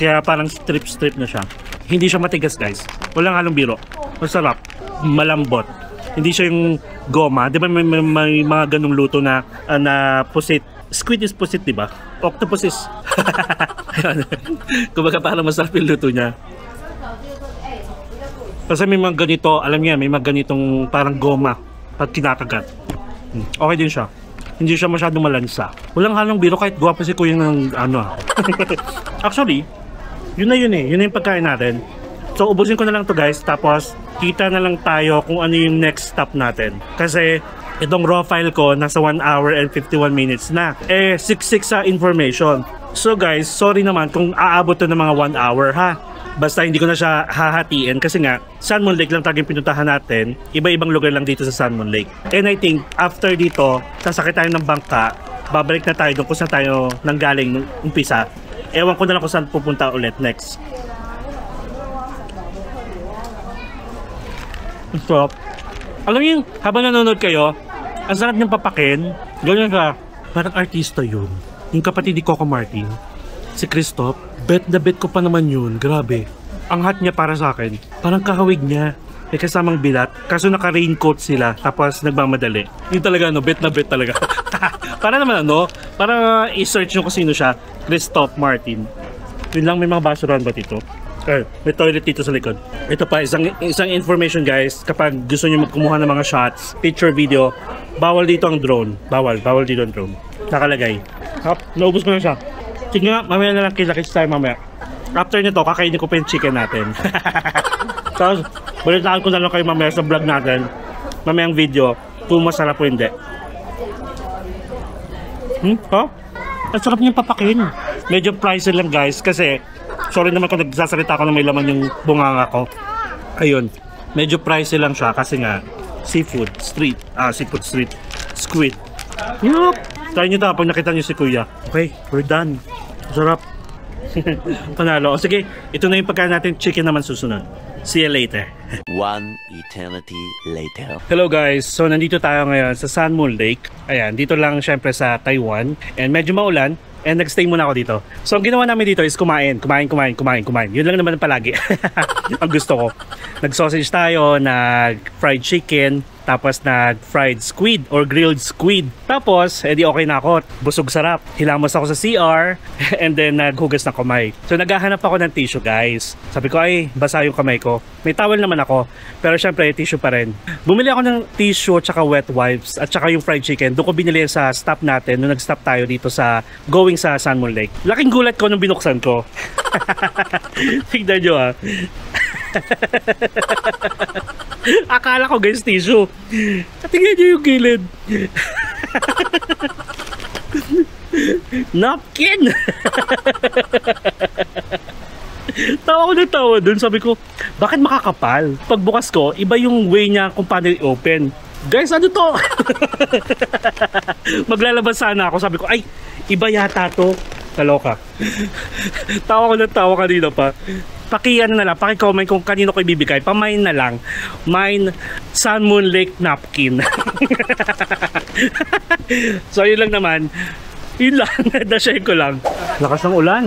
Speaker 2: Kaya parang strip na siya. Hindi siya matigas guys. Walang halong biro. Masarap. Malambot. Hindi siya yung goma. Di ba may mga ganung luto na pusit. Squid is pusit, di ba? Octopus is. Kumbaga parang masarap yung luto niya. Kasi may mga ganito, alam niya, may mga ganitong parang goma at kinakagat. Okay din siya. Hindi siya masyadong malansa. Walang halong biro kahit guwapo si kuya ng ano. Actually, yun na yun eh. Yun na yung pagkain natin. So, ubusin ko na lang to guys. Tapos, kita na lang tayo kung ano yung next stop natin. Kasi, itong raw file ko, nasa 1 hour and 51 minutes na. Eh, 6-6 sa information. So guys, sorry naman kung aabot to ng mga 1 hour ha. Basta hindi ko na siya hahatiin kasi nga, Sun Moon Lake lang talagang pinuntahan natin. Iba-ibang lugar lang dito sa Sun Moon Lake. And I think, after dito, sasakit tayo ng bangka. Babalik na tayo doon kung saan tayo nanggaling nung umpisa. Ewan ko na lang kung saan pupunta ulit next. So, alam niyo, habang nanonood kayo, ang sarap niyang papakin. Ganyan ka, parang artista yun. Yung kapatid ni Coco Martin, si Christoph, bet na bet ko pa naman yun. Grabe. Ang hot niya para sa akin. Parang kahawig niya. May kasamang bilat. Kaso naka-raincoat sila. Tapos nagmamadali. Yung talaga, no, bet na bet talaga. Para naman ano, para i-search nyo kung sino siya. Christoph Martin. Yun lang, may mga basurahan ba dito? May toilet dito sa likod. Ito pa, isang information guys. Kapag gusto nyo kumuha ng mga shots, picture, video, bawal dito ang drone. Bawal dito ang drone. Nakalagay. Naubos ko na siya. Sige nga, mamaya na lang kita-kits tayo mamaya. After nito, kakainin ko pa yung chicken natin. Tapos, balitaan ko na lang kayo mamaya sa vlog natin. Mamayang video, kung masarap o hindi. Ha? Ang sarap niyang papakin. Medyo pricey lang guys, kasi sorry naman kung nagsasalita ko na may laman yung bunganga ko. Ayun, medyo pricey lang siya kasi nga, seafood street, squid. Yup! Try nyo ito pag nakita nyo si kuya. Okay, we're done. Sarap. Panalo. O sige, ito na yung pagkain natin. Chicken naman susunod. See you later.
Speaker 3: One eternity later.
Speaker 2: Hello guys. So nandito tayo ngayon sa Sun Moon Lake. Ayan, dito lang syempre sa Taiwan. And medyo maulan. And nagstay muna ako dito. So ang ginawa namin dito is kumain. Yun lang naman palagi. Ang gusto ko. Nag-sausage tayo, nag-fried chicken, tapos nag-fried squid or grilled squid. Tapos, edi okay na ako. Busog sarap. Hilamos ako sa CR and then naghugas ng kamay. So naghahanap ako ng tissue guys. Sabi ko ay basa yung kamay ko. May towel naman ako. Pero syempre tissue pa rin. Bumili ako ng tissue at saka wet wipes at saka yung fried chicken. Doon ko binili sa stop natin nung nag-stop tayo dito sa going sa Sun Moon Lake. Laking gulat ko nung binuksan ko. Tignan nyo ah. Akala ko guys tissue. Tingnan nyo yung gilid. Napkin. Tawa ko na tawa dun. Sabi ko, bakit makakapal? Pagbukas ko, iba yung way niya kung paano i-open. Guys, ano to? Maglalabas sana ako. Sabi ko, ay, iba yata to. Kaloka. Tawa ko na tawa kanina pa. Paki-ano na lang, paki-comment kung kanino ko ibibigay. Pa-mine na lang. Mine Sun Moon Lake napkin. So yun lang naman. Yun lang, na-share ko lang. Lakas ng ulan.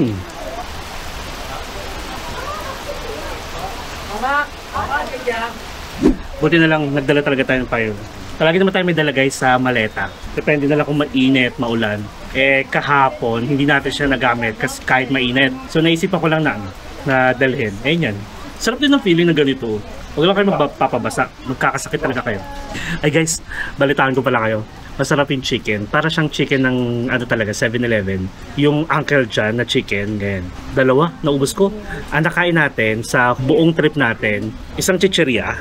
Speaker 2: Buti na lang nagdala talaga tayo ng payo. Palagi naman tayo may dala guys sa maleta. Depende na lang kung mainit, maulan. Eh kahapon, hindi natin siya nagamit kasi kahit mainit. So naisipan ko lang na dalhin. Ayun yan. Sarap din ng feeling na ganito. Huwag lang kayo magpapabasa. Magkakasakit talaga kayo. Ay guys, balitaan ko pala kayo. Masarap yung chicken. Para siyang chicken ng ano talaga, 7-Eleven. Yung uncle dyan na chicken, ganyan. Dalawa, naubos ko. Ang nakain natin sa buong trip natin, isang chicheria.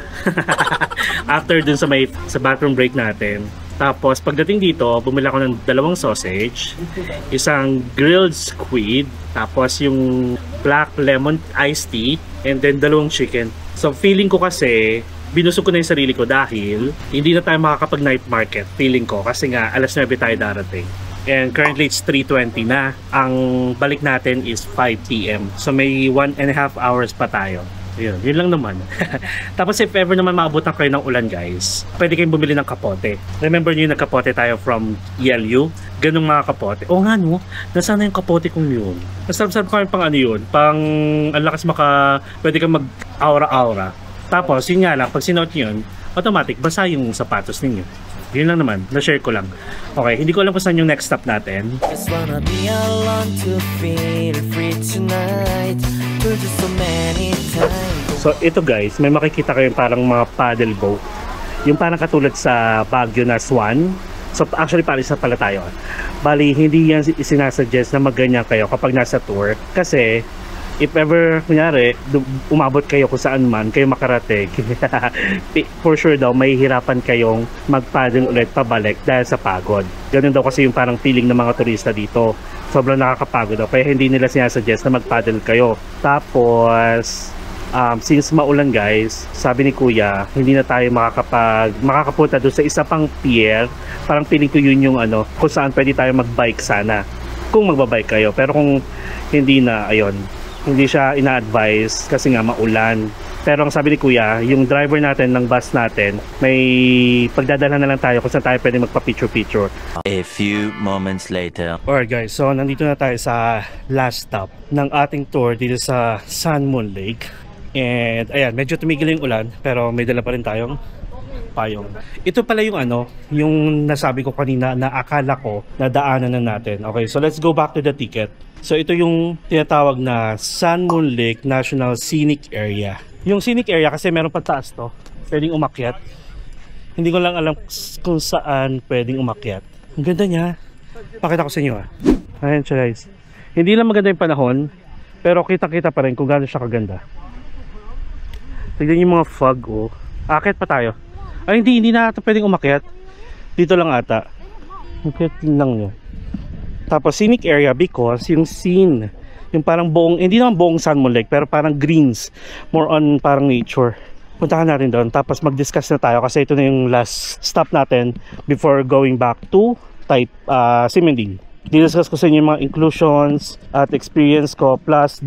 Speaker 2: After dun sa bathroom break natin. Tapos pagdating dito, bumili ako ng 2 sausage, isang grilled squid, tapos yung black lemon iced tea, and then 2 chicken. So feeling ko kasi, binusog ko na yung sarili ko dahil hindi na tayo makakapag night market, feeling ko, kasi nga alas 9 tayo darating. And currently it's 3:20 na. Ang balik natin is 5 PM. So may 1.5 hours pa tayo. Yun lang naman. Tapos if ever naman maabutan kayo ng ulan guys, pwede kayong bumili ng kapote. Remember nyo yung nagkapote tayo from ELU? Ganong mga kapote. O nga no, nasaan na yung kapote kong yun? Masarap-sarap kami pang ano yun, pang ang lakas pwede kang mag-aura-aura. Tapos yun nga lang, pag sinuot nyo yun, automatic basa yung sapatos ninyo. Yun lang naman, na-share ko lang. Okay, hindi ko alam kung saan yung next stop natin.
Speaker 1: Just wanna be alone to feel free tonight. Told you so many times.
Speaker 2: So ito guys, may makikita kayo parang mga paddle boat. Yung parang katulad sa Baguio na Swan. So actually paris na pala tayo. Bali, hindi yan sinasuggest na magganyan kayo kapag nasa tour. Kasi if ever, kunyari, umabot kayo kung saan man kayo makarating, for sure daw, may hirapan kayong mag-paddle ulit pabalik dahil sa pagod. Ganun daw kasi yung parang feeling ng mga turista dito. Sobrang nakakapagod daw. Kaya hindi nila sinasuggest na mag-paddle kayo. Tapos, since maulan guys, sabi ni Kuya, hindi na tayo makakapunta doon sa isa pang pier. Parang feeling ko yun yung kung saan pwede tayo mag-bike sana. Kung magbabike kayo. Pero kung hindi na, ayun. Hindi siya ina-advise kasi nga maulan. Pero ang sabi ni Kuya, yung driver natin ng bus natin, may pagdadala na lang tayo kung saan tayo pwede magpa-picture-picture.
Speaker 3: A few moments later.
Speaker 2: Alright guys, so nandito na tayo sa last stop ng ating tour dito sa Sun Moon Lake. And ayan, medyo tumigil yung ulan pero may dala pa rin tayong payong. Ito pala yung yung nasabi ko kanina na akala ko na daanan na natin. Okay, so let's go back to the ticket. So ito yung tinatawag na Sun Moon Lake National Scenic Area. Yung scenic area kasi meron pa taas to. Pwedeng umakyat. Hindi ko lang alam kung saan pwedeng umakyat. Ang ganda niya. Pakita ko sa inyo Ayan siya guys. Hindi lang maganda yung panahon, pero kita-kita pa rin kung gaano siya kaganda. Tignan yung mga fog Akit pa tayo. Ay hindi na ata pwedeng umakyat. Dito lang ata. Umakyat lang niya. Tapos scenic area because yung scene, yung parang buong, hindi naman buong Sun Moon Lake, pero parang greens, more on parang nature. Puntahan natin doon, tapos mag-discuss na tayo kasi ito na yung last stop natin before going back to Simending. Didiscuss ko sa inyo yung mga inclusions at experience ko, plus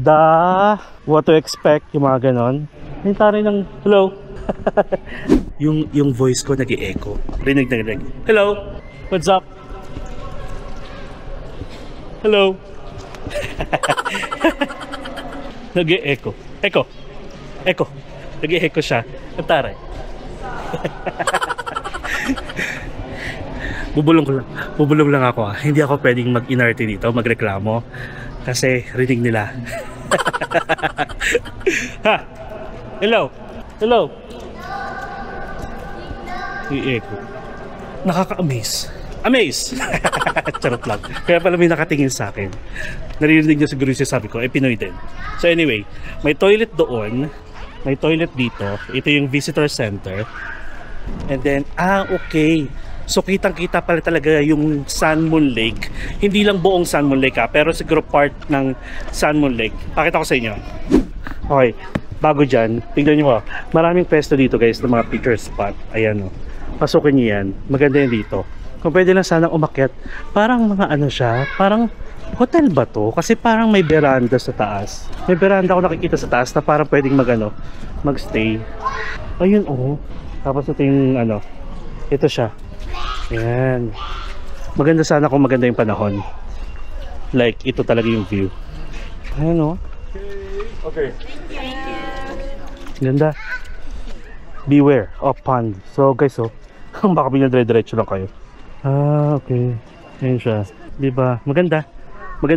Speaker 2: what to expect, yung mga ganon. Hinta rin ng hello. yung voice ko nag-i-echo. Rinig. Hello, what's up? Hello. Nag-e-echo. Echo. Nag-e-echo siya. Ang Bubulong lang ako Hindi ako pwedeng mag-inarte dito, magreklamo. Kasi rinig nila. Ha! Hello. I-echo. Nakaka-amaze. Charot lang. Kaya pala may nakatingin sa akin. Naririnig niyo siguro yung sabi ko, Pinoy din. So anyway, may toilet doon, may toilet dito. Ito yung visitor center. And then, okay. So kitang-kita pala talaga yung Sun Moon Lake. Hindi lang buong Sun Moon Lake pero siguro part ng Sun Moon Lake. Pakita ko sa inyo. Okay, bago dyan, tignan nyo maraming pwesto dito guys ng mga picture spot. Ayan pasukin nyo yan. Maganda yan dito. Kung pwede lang sana umakyat, parang mga siya, parang hotel ba to? Kasi parang may veranda sa taas. May veranda ako nakikita sa taas na parang pwedeng magstay. Ayun Tapos ito yung ito siya. Ayan. Maganda sana kung maganda yung panahon. Like, ito talaga yung view. Ayun
Speaker 4: Okay.
Speaker 2: Ganda. Beware of pond. So guys baka binadire-diretso lang kayo. Okay. Ayun siya. Diba? Maganda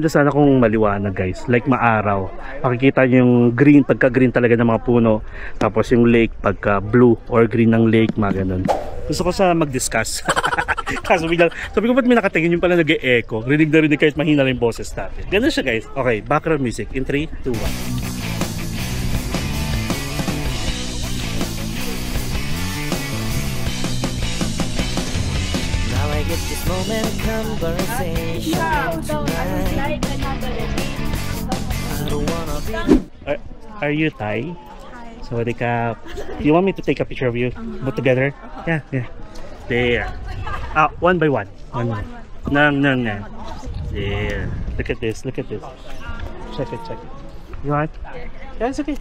Speaker 2: sana kung maliwanag guys. Like maaraw. Makikita nyo yung green, pagka-green talaga ng mga puno. Tapos yung lake, pagka-blue or green ng lake, mga ganun. Gusto ko sana mag-discuss. Kaso biglang, sabi ko ba't may nakatingin yung pala nag-e-echo. Rinig na rinig kahit mahina lang yung boses natin. Ganun siya guys. Okay, background music in 3, 2, 1.
Speaker 1: This moment conversation tonight. I don't wanna be.
Speaker 2: Are you Thai? Sawadee ka. You want me to take a picture of you? Both together? Yeah. There. One by one. Nang. There. Look at this. Check it. You want? Yeah, it's okay.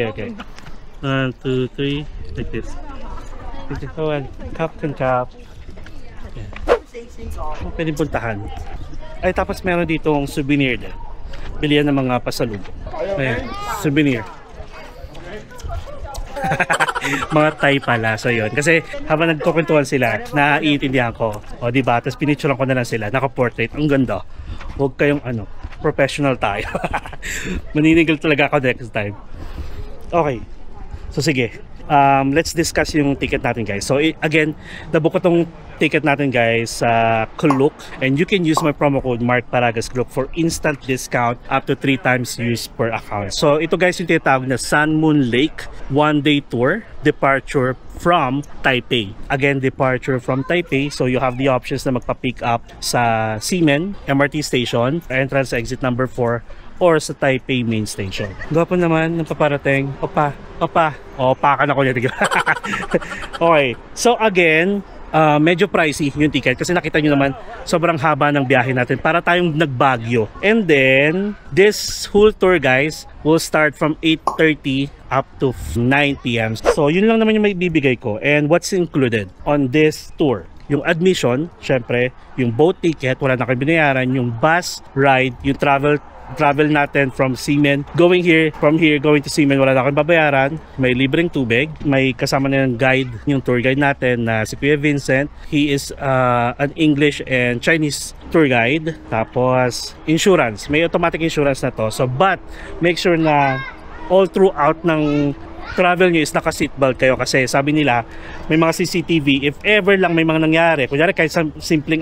Speaker 2: Okay. 1, 2, 3. Like this. Cup and cup. Pwedeng puntahan. Ay tapos meron ditong souvenir din. Bilihan ng mga pasalubong. Ayan, souvenir. Mga Thai pala. So yun. Kasi habang nagkukwentuhan sila, naiintindihan ko. O diba? Tapos pinicturean ko na lang sila. Naka-portrait. Ang ganda. Huwag kayong professional tayo. Maninigil talaga ako next time. Okay. So sige, let's discuss yung ticket natin guys. So again, nabook ko tong ticket natin guys sa Klook, and you can use my promo code MarkParagasKlook for instant discount up to 3 times use per account. So ito guys yung tinatawag na Sun Moon Lake 1-day tour, departure from Taipei. Again, departure from Taipei, so you have the options na magpa-pick up sa Ximen MRT station, entrance exit number 4, or sa Taipei main station. Gwapo naman ng paparating. Opa. Pakan ako niya. Okay. So again, medyo pricey yung ticket kasi nakita nyo naman sobrang haba ng biyahe natin para tayong nagbagyo. And then, this whole tour guys will start from 8:30 up to 9 PM. So yun lang naman yung may bibigay ko. And what's included on this tour? Yung admission, syempre, yung boat ticket, wala na kayo binayaran, yung bus ride, yung travel natin from Ximen from here going to Ximen, wala na akong babayaran, may libreng tubig, may kasama na yung guide, yung tour guide natin na si Kuya Vincent. He is an English and Chinese tour guide. Tapos insurance, may automatic insurance na to. So but make sure na all throughout ng travel nyo is naka-seatbelt kayo kasi sabi nila may mga CCTV if ever lang may mga nangyari, kunyari kahit simpleng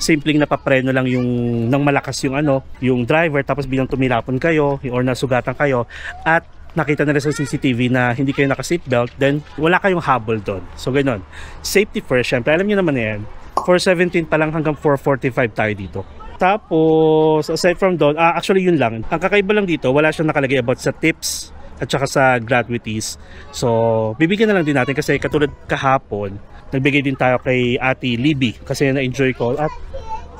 Speaker 2: simpleng napapreno lang yung nang malakas yung yung driver, tapos bilang tumilapon kayo or nasugatan kayo at nakita nila sa CCTV na hindi kayo naka-seatbelt, then wala kayong habol doon. So ganoon, safety first, syempre alam niyo naman yan. 4:17 pa lang hanggang 4:45 tayo dito. Tapos aside from doon, actually yun lang, ang kakaiba lang dito, wala siyang nakalagay about sa tips at saka sa gratuities. So bibigyan na lang din natin kasi katulad kahapon nagbigay din tayo kay Ate Libby kasi na-enjoy ko at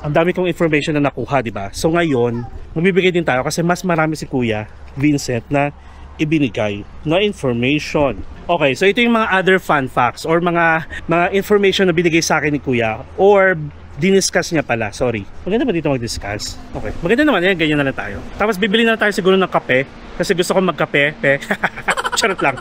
Speaker 2: ang dami kong information na nakuha, di ba? So ngayon magbibigay din tayo kasi mas marami si Kuya Vincent na ibinigay na information. Okay, so ito yung mga other fun facts or mga information na binigay sa akin ni Kuya or diniscuss niya pala, sorry. Maganda ba dito mag-discuss? Okay, maganda naman yan, ganyan na lang tayo. Tapos bibili na tayo siguro ng kape kasi gusto ko magkape. Charot lang.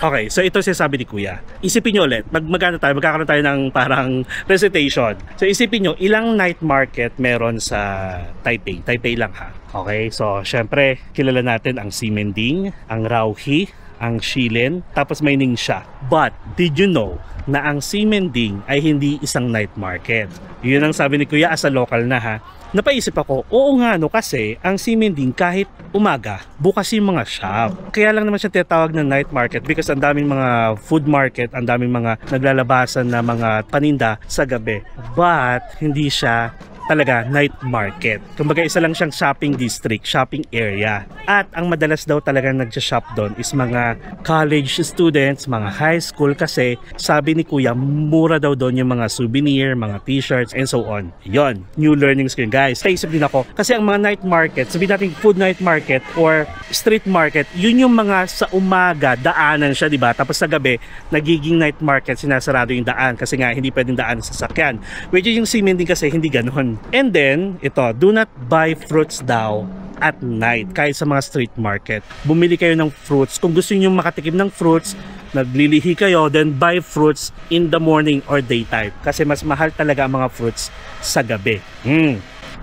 Speaker 2: Okay, so ito sinasabi ni Kuya. Isipin nyo ulit, magkakaroon tayo ng parang recitation. So isipin nyo, ilang night market meron sa Taipei? Taipei lang ha. Okay, so syempre, kilala natin ang Ximending, ang Raohe, ang Shilin, tapos may Ningxia. But, did you know na ang Ximending ay hindi isang night market? Yun ang sabi ni Kuya as a local na ha. Napaisip ako, oo nga no, kasi ang Ximending kahit umaga, bukas yung mga shop. Kaya lang naman siya tinatawag na night market because ang daming mga food market, ang daming mga naglalabasan na mga paninda sa gabi. But, hindi siya talaga night market. Kumbaga isa lang siyang shopping district, shopping area. At ang madalas daw talaga nagja-shop doon is mga college students, mga high school kasi sabi ni Kuya, mura daw doon yung mga souvenir, mga t-shirts, and so on. Yon, new learnings ko yun guys. Naisip din ako kasi ang mga night market, sabihin natin food night market or street market, yun yung mga sa umaga, daanan siya, diba? Tapos sa gabi, nagiging night market, sinasarado yung daan kasi nga hindi pwedeng daan sa sasakyan. Which is yung Ximending kasi hindi ganoon. And then, ito, do not buy fruits daw at night kahit sa mga street market. Bumili kayo ng fruits. Kung gusto niyo makatikim ng fruits, naglilihi kayo, then buy fruits in the morning or daytime. Kasi mas mahal talaga ang mga fruits sa gabi.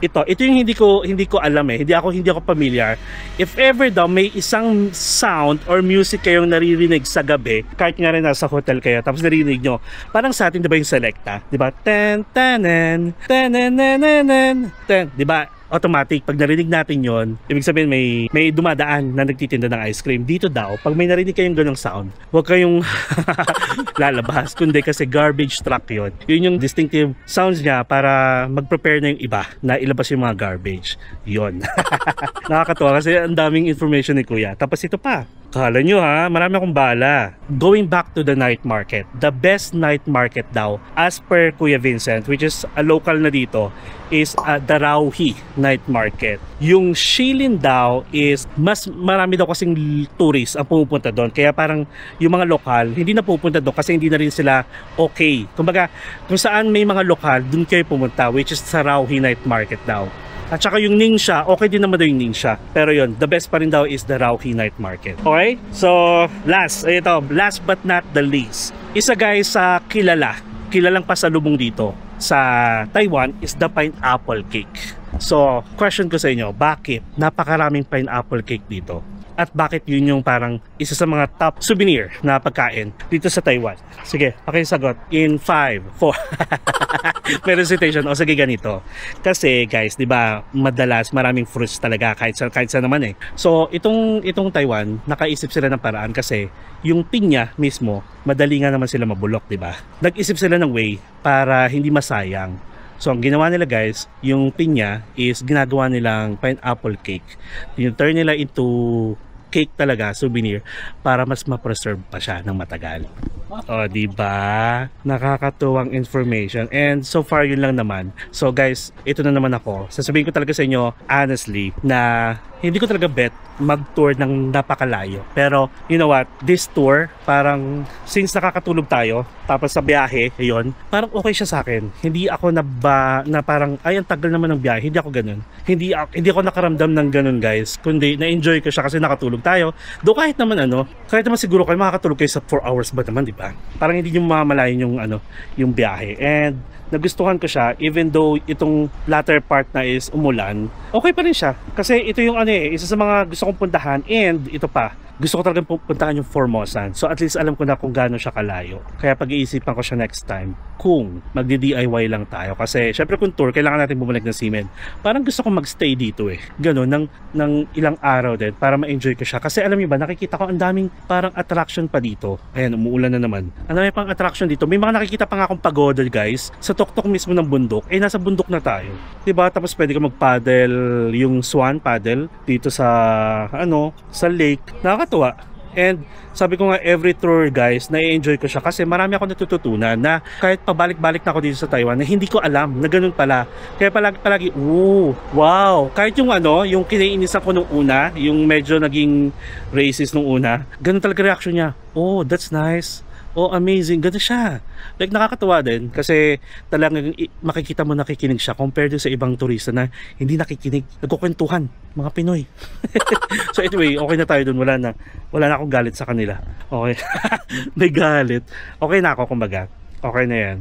Speaker 2: Ito yung hindi ko alam eh. Hindi ako familiar. If ever daw may isang sound or music kayong naririnig sa gabi, kahit nga rin nasa hotel kayo, tapos naririnig nyo, parang sa atin diba yung Selecta? Diba? Ten, tanen, tanen, tanen, ten. Diba? Automatic, pag narinig natin yon, ibig sabihin may dumadaan na nagtitinda ng ice cream. Dito daw, pag may narinig kayong ganong sound, huwag kayong lalabas, kundi kasi garbage truck yon. Yun yung distinctive sounds niya para mag-prepare na yung iba na ilabas yung mga garbage. Yon. Nakakatuwa kasi ang daming information ni Kuya. Tapos ito pa, kala nyo ha, marami akong bala. Going back to the night market, the best night market daw, as per Kuya Vincent, which is a local na dito, is the Raohe night market. Yung Shilin daw is mas marami daw kasing tourists ang pumupunta doon. Kaya parang yung mga lokal, hindi na pupunta doon kasi hindi na rin sila okay. Kumbaga, kung saan may mga lokal, doon kayo pumunta, which is sa Raohe night market daw. At saka yung Ningxia, okay din naman daw yung Ningxia. Pero yun, the best pa rin daw is the Raohe night market. Okay? So, last but not the least. Isa guys sa kilalang pasalubong dito sa Taiwan is the pineapple cake. So, question ko sa inyo, bakit napakaraming pineapple cake dito? at bakit yun yung parang isa sa mga top souvenir na pagkain dito sa Taiwan. Sige, pakisagot in 5, 4. May recitation. O sige, ganito. Kasi guys, di ba, madalas maraming fruits talaga kahit sa naman eh. So, itong Taiwan, nakaisip sila ng paraan kasi yung pinya mismo, madali nga naman sila mabulok, di ba? Nag-isip sila ng way para hindi masayang. So, ang ginawa nila guys, yung pinya is ginagawa nilang pineapple cake. Turn nila into cake talaga, souvenir, para mas ma-preserve pa siya ng matagal. O, diba? Nakakatuwang information. And so far, yun lang naman. So guys, ito na naman ako. Sasabihin ko talaga sa inyo, honestly, na hindi ko talaga bet mag-tour ng napakalayo. Pero, you know what? This tour, parang, since nakakatulog tayo, tapos sa biyahe, yun, parang okay siya sa akin. Hindi ako na parang, ay, ang tagal naman ng biyahe. Hindi ako ganun. Hindi ako nakaramdam ng ganun, guys. Kundi, na-enjoy ko siya kasi nakatulog tayo. Do kahit naman kahit naman siguro kayo makakatulog kayo sa 4 hours ba naman, di ba? Parang hindi nyo mamalayan yung biyahe. And, nagustuhan ko siya even though itong latter part na is umulan, okay pa rin siya kasi ito yung isa sa mga gusto kong puntahan. And ito pa, gusto ko talagang puntahan yung Formosan. So at least alam ko na kung gaano siya kalayo. Kaya pag-iisipan ko siya next time kung magdi-DIY lang tayo. Kasi syempre kung tour, kailangan natin bumalik ng seamen. Parang gusto ko magstay dito Ganon, ng ilang araw din para ma-enjoy ko siya. Kasi alam niyo ba, nakikita ko ang daming parang attraction pa dito. Ayan, umuulan na naman. Ang dami pang attraction dito. May mga nakikita pa nga akong pagoda guys. Sa tuktok mismo ng bundok. Nasa bundok na tayo. Diba? Tapos pwede ka mag-paddle, yung swan paddle dito sa sa lake. Nakakatuwa. And sabi ko nga, every tour guys, na-enjoy ko siya kasi marami ako natututunan na kahit pabalik-balik na ako dito sa Taiwan na hindi ko alam na ganun pala. Kaya palagi, wow! Kahit yung yung kinaiinisan ko nung una, yung medyo naging racist nung una, ganun talaga reaction niya. Oh, that's nice. Oh, amazing. Ganda siya. Like, nakakatuwa din kasi talagang makikita mo nakikinig siya compared sa ibang turista na hindi nakikinig. Nagkukwentuhan. Mga Pinoy. So anyway, okay na tayo dun. Wala na akong galit sa kanila. Okay. May galit. Okay na ako, kumbaga. Okay na yan.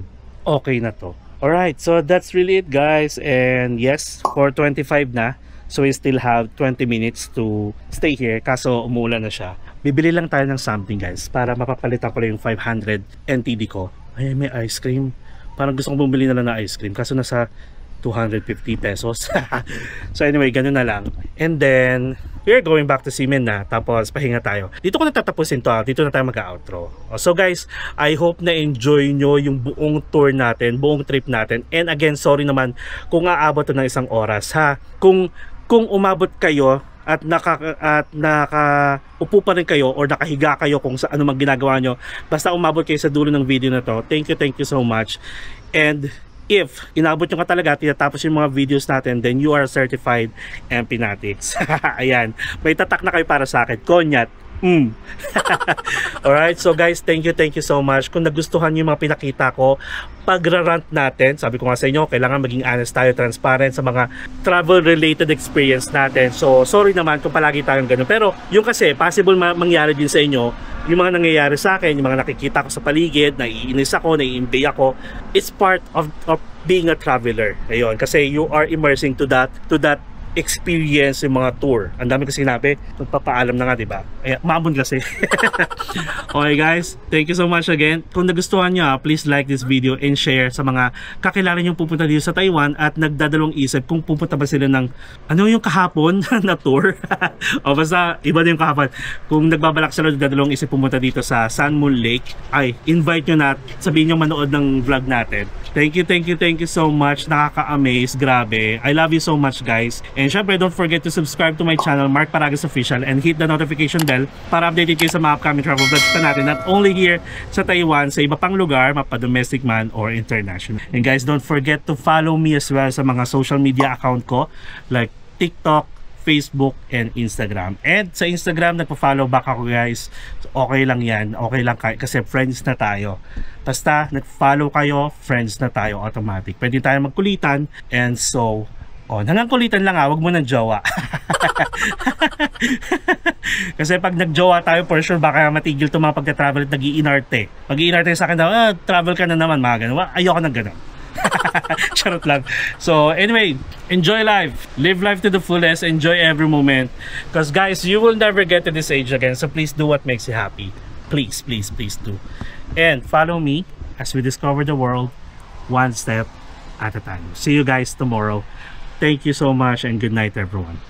Speaker 2: Okay na to. Alright, so that's really it guys. And yes, 4:25 na. So we still have 20 minutes to stay here. Kaso umuulan na siya. Bibili lang tayo ng something guys para mapapalitan ko lang yung 500 NTD ko. Ay, may ice cream. Parang gusto kong bumili na lang ng ice cream. Kaso nasa 250 pesos. So anyway, ganun na lang. And then, we're going back to Ximen na. Tapos, pahinga tayo. Dito ko natatapusin to. Dito na tayo mag-outro. So guys, I hope na enjoy nyo yung buong tour natin, buong trip natin. And again, sorry naman kung aabot to ng 1 oras ha. Kung umabot kayo at nakaupo pa rin kayo or nakahiga kayo kung sa ano mang ginagawa nyo, basta umabot kayo sa dulo ng video na to, thank you so much. And if inabot nyo ka talaga, tinatapos yung mga videos natin, then you are certified MP Natics. Ayan, may tatak na kayo para sa akin, Konyat. Alright, so guys, thank you so much. Kung nagustuhan nyo yung mga pinakita ko, pagrarant natin, sabi ko nga sa inyo, kailangan maging honest tayo, transparent sa mga travel related experience natin. So sorry naman kung palagi tayong ganun, pero yung kasi possible mangyari din sa inyo yung mga nangyayari sa akin, yung mga nakikita ko sa paligid, naiinis ako, naiimbay ako. It's part of being a traveler. Ayun, kasi you are immersing to that experience yung mga tour. Ang dami kasi sinabi, magpapaalam na nga, diba? Maambon kasi. Okay guys, thank you so much again. Kung nagustuhan nyo, please like this video and share sa mga kakilala nyo pupunta dito sa Taiwan at nagdadalawang isip kung pupunta ba sila ng yung kahapon na tour. O basta, iba din yung kahapon. Kung nagbabalak sila nagdadalawang isip pumunta dito sa Sun Moon Lake, ay invite nyo na, sabihin nyo manood ng vlog natin. Thank you so much. Nakaka-amaze, grabe. I love you so much guys. And syempre, don't forget to subscribe to my channel, Mark Paragas Official, and hit the notification bell para updated kayo sa mga upcoming travel vlogs natin, not only here sa Taiwan, sa iba pang lugar, mapa-domestic man or international. And guys, don't forget to follow me as well sa mga social media account ko like TikTok, Facebook, and Instagram. And sa Instagram, nagpa-follow back ako guys. Okay lang yan. Okay lang kasi friends na tayo. Basta nag-follow kayo, friends na tayo automatic. Pwede tayo magkulitan. And so, hanggang kulitan lang wag mo nang jowa. Kasi pag nagjowa tayo, for sure, baka matigil itong mga pagka-travel at nag-iinarte. Mag-iinarte sa akin daw, travel ka na naman, mga ganun. Ayoko nang ganun. Charot lang. So anyway, enjoy life. Live life to the fullest. Enjoy every moment. Because guys, you will never get to this age again. So please do what makes you happy. Please, please, please do. And follow me as we discover the world one step at a time. See you guys tomorrow. Thank you so much and good night everyone.